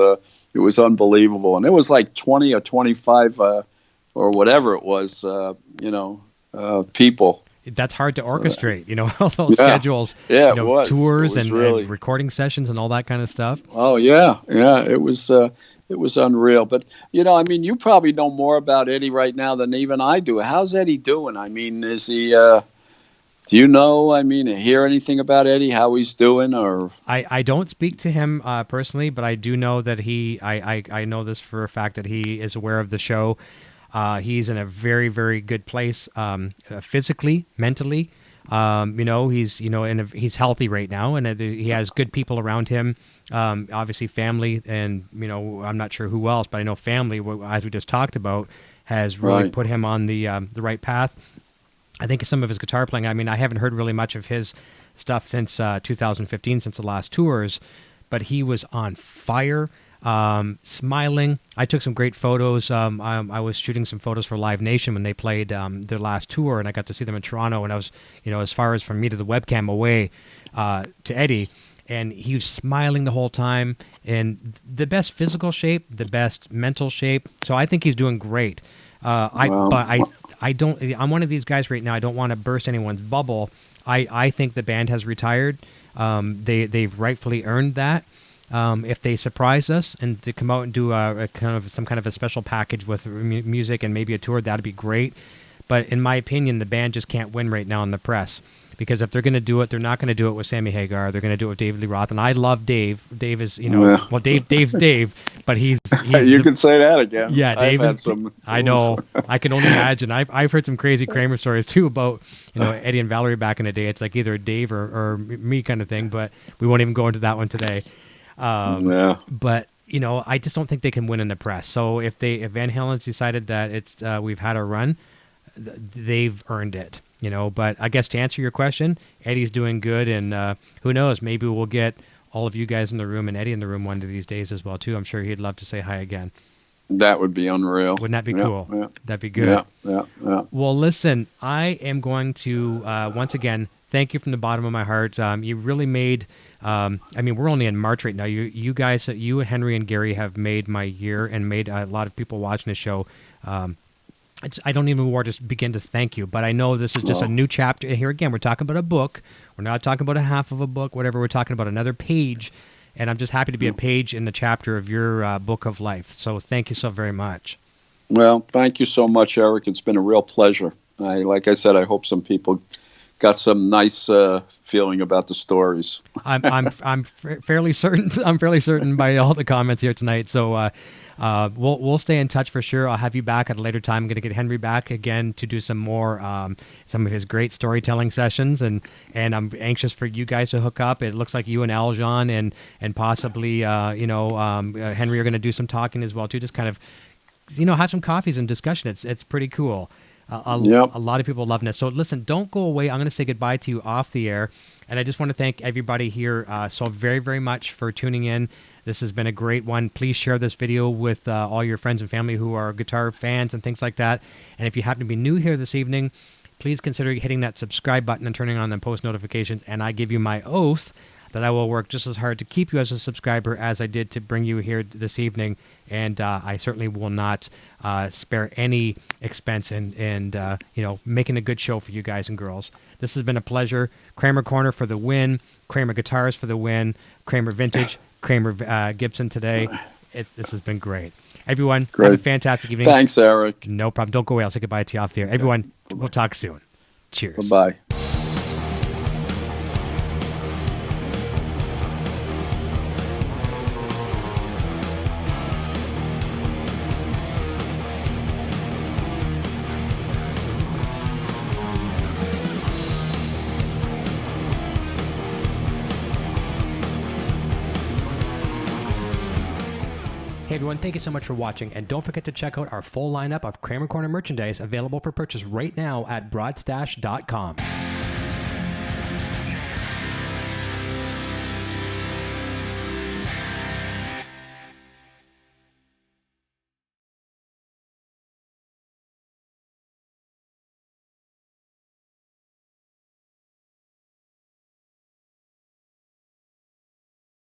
unbelievable. And it was like 20 or 25 or whatever it was, people. That's hard to orchestrate, all those schedules, it was. Tours it was and, really... and recording sessions and all that kind of stuff. Oh yeah, it was unreal. But you probably know more about Eddie right now than even I do. How's Eddie doing? I mean, is he? Do you know? I mean, hear anything about Eddie? How he's doing? Or I don't speak to him personally, but I do know that I know this for a fact that he is aware of the show. He's in a very, very good place, physically, mentally. He's healthy right now, and he has good people around him. Obviously, family, and I'm not sure who else, but I know family, as we just talked about, has really put him on the right path. I think some of his guitar playing. I mean, I haven't heard really much of his stuff since 2015, since the last tours, but he was on fire. Smiling. I took some great photos. I was shooting some photos for Live Nation when they played their last tour, and I got to see them in Toronto. And I was, as far as from me to the webcam away to Eddie, and he was smiling the whole time, and the best physical shape, the best mental shape. So I think he's doing great. I don't. I'm one of these guys right now. I don't want to burst anyone's bubble. I think the band has retired. They've rightfully earned that. If they surprise us and to come out and do some kind of a special package with music and maybe a tour, that'd be great. But in my opinion, the band just can't win right now in the press, because if they're going to do it, they're not going to do it with Sammy Hagar. They're going to do it with David Lee Roth. And I love Dave. Dave is, well, Dave's Dave, but he's you can say that again. Yeah, Dave is. I know. I can only imagine. I've heard some crazy Kramer stories too about Eddie and Valerie back in the day. It's like either Dave or me kind of thing. But we won't even go into that one today. But I just don't think they can win in the press. So if Van Halen's decided that it's we've had a run, they've earned it. But I guess to answer your question, Eddie's doing good, and who knows, maybe we'll get all of you guys in the room and Eddie in the room one of these days as well too. I'm sure he'd love to say hi again. That would be unreal. Wouldn't that be cool? Yeah. That'd be good. Yeah. Well, listen, I am going to once again thank you from the bottom of my heart. You really made. We're only in March right now. You guys, you and Henry and Gary have made my year and made a lot of people watching the show. I don't even want to begin to thank you, but I know this is just a new chapter. Here again, we're talking about a book. We're not talking about a half of a book, whatever. We're talking about another page, and I'm just happy to be a page in the chapter of your book of life. So thank you so very much. Well, thank you so much, Eric. It's been a real pleasure. Like I said, I hope some people got some nice feeling about the stories. I'm fairly certain. I'm fairly certain by all the comments here tonight. So we'll stay in touch for sure. I'll have you back at a later time. I'm going to get Henry back again to do some more some of his great storytelling sessions, and I'm anxious for you guys to hook up. It looks like you and Aljon and possibly Henry are going to do some talking as well too. Just kind of have some coffees and discussion. It's pretty cool. A lot of people loving it. So listen, don't go away. I'm going to say goodbye to you off the air. And I just want to thank everybody here so very, very much for tuning in. This has been a great one. Please share this video with all your friends and family who are guitar fans and things like that. And if you happen to be new here this evening, please consider hitting that subscribe button and turning on the post notifications. And I give you my oath that I will work just as hard to keep you as a subscriber as I did to bring you here this evening. And I certainly will not spare any expense in making a good show for you guys and girls. This has been a pleasure. Kramer Korner for the win. Kramer Guitars for the win. Kramer Vintage. Kramer Gibson today. This has been great. Everyone, have a fantastic evening. Thanks, Eric. No problem. Don't go away. I'll say goodbye to you off the air. Everyone, we'll talk soon. Cheers. Bye-bye. Hey everyone, thank you so much for watching, and don't forget to check out our full lineup of Kramer Korner merchandise available for purchase right now at broadstash.com.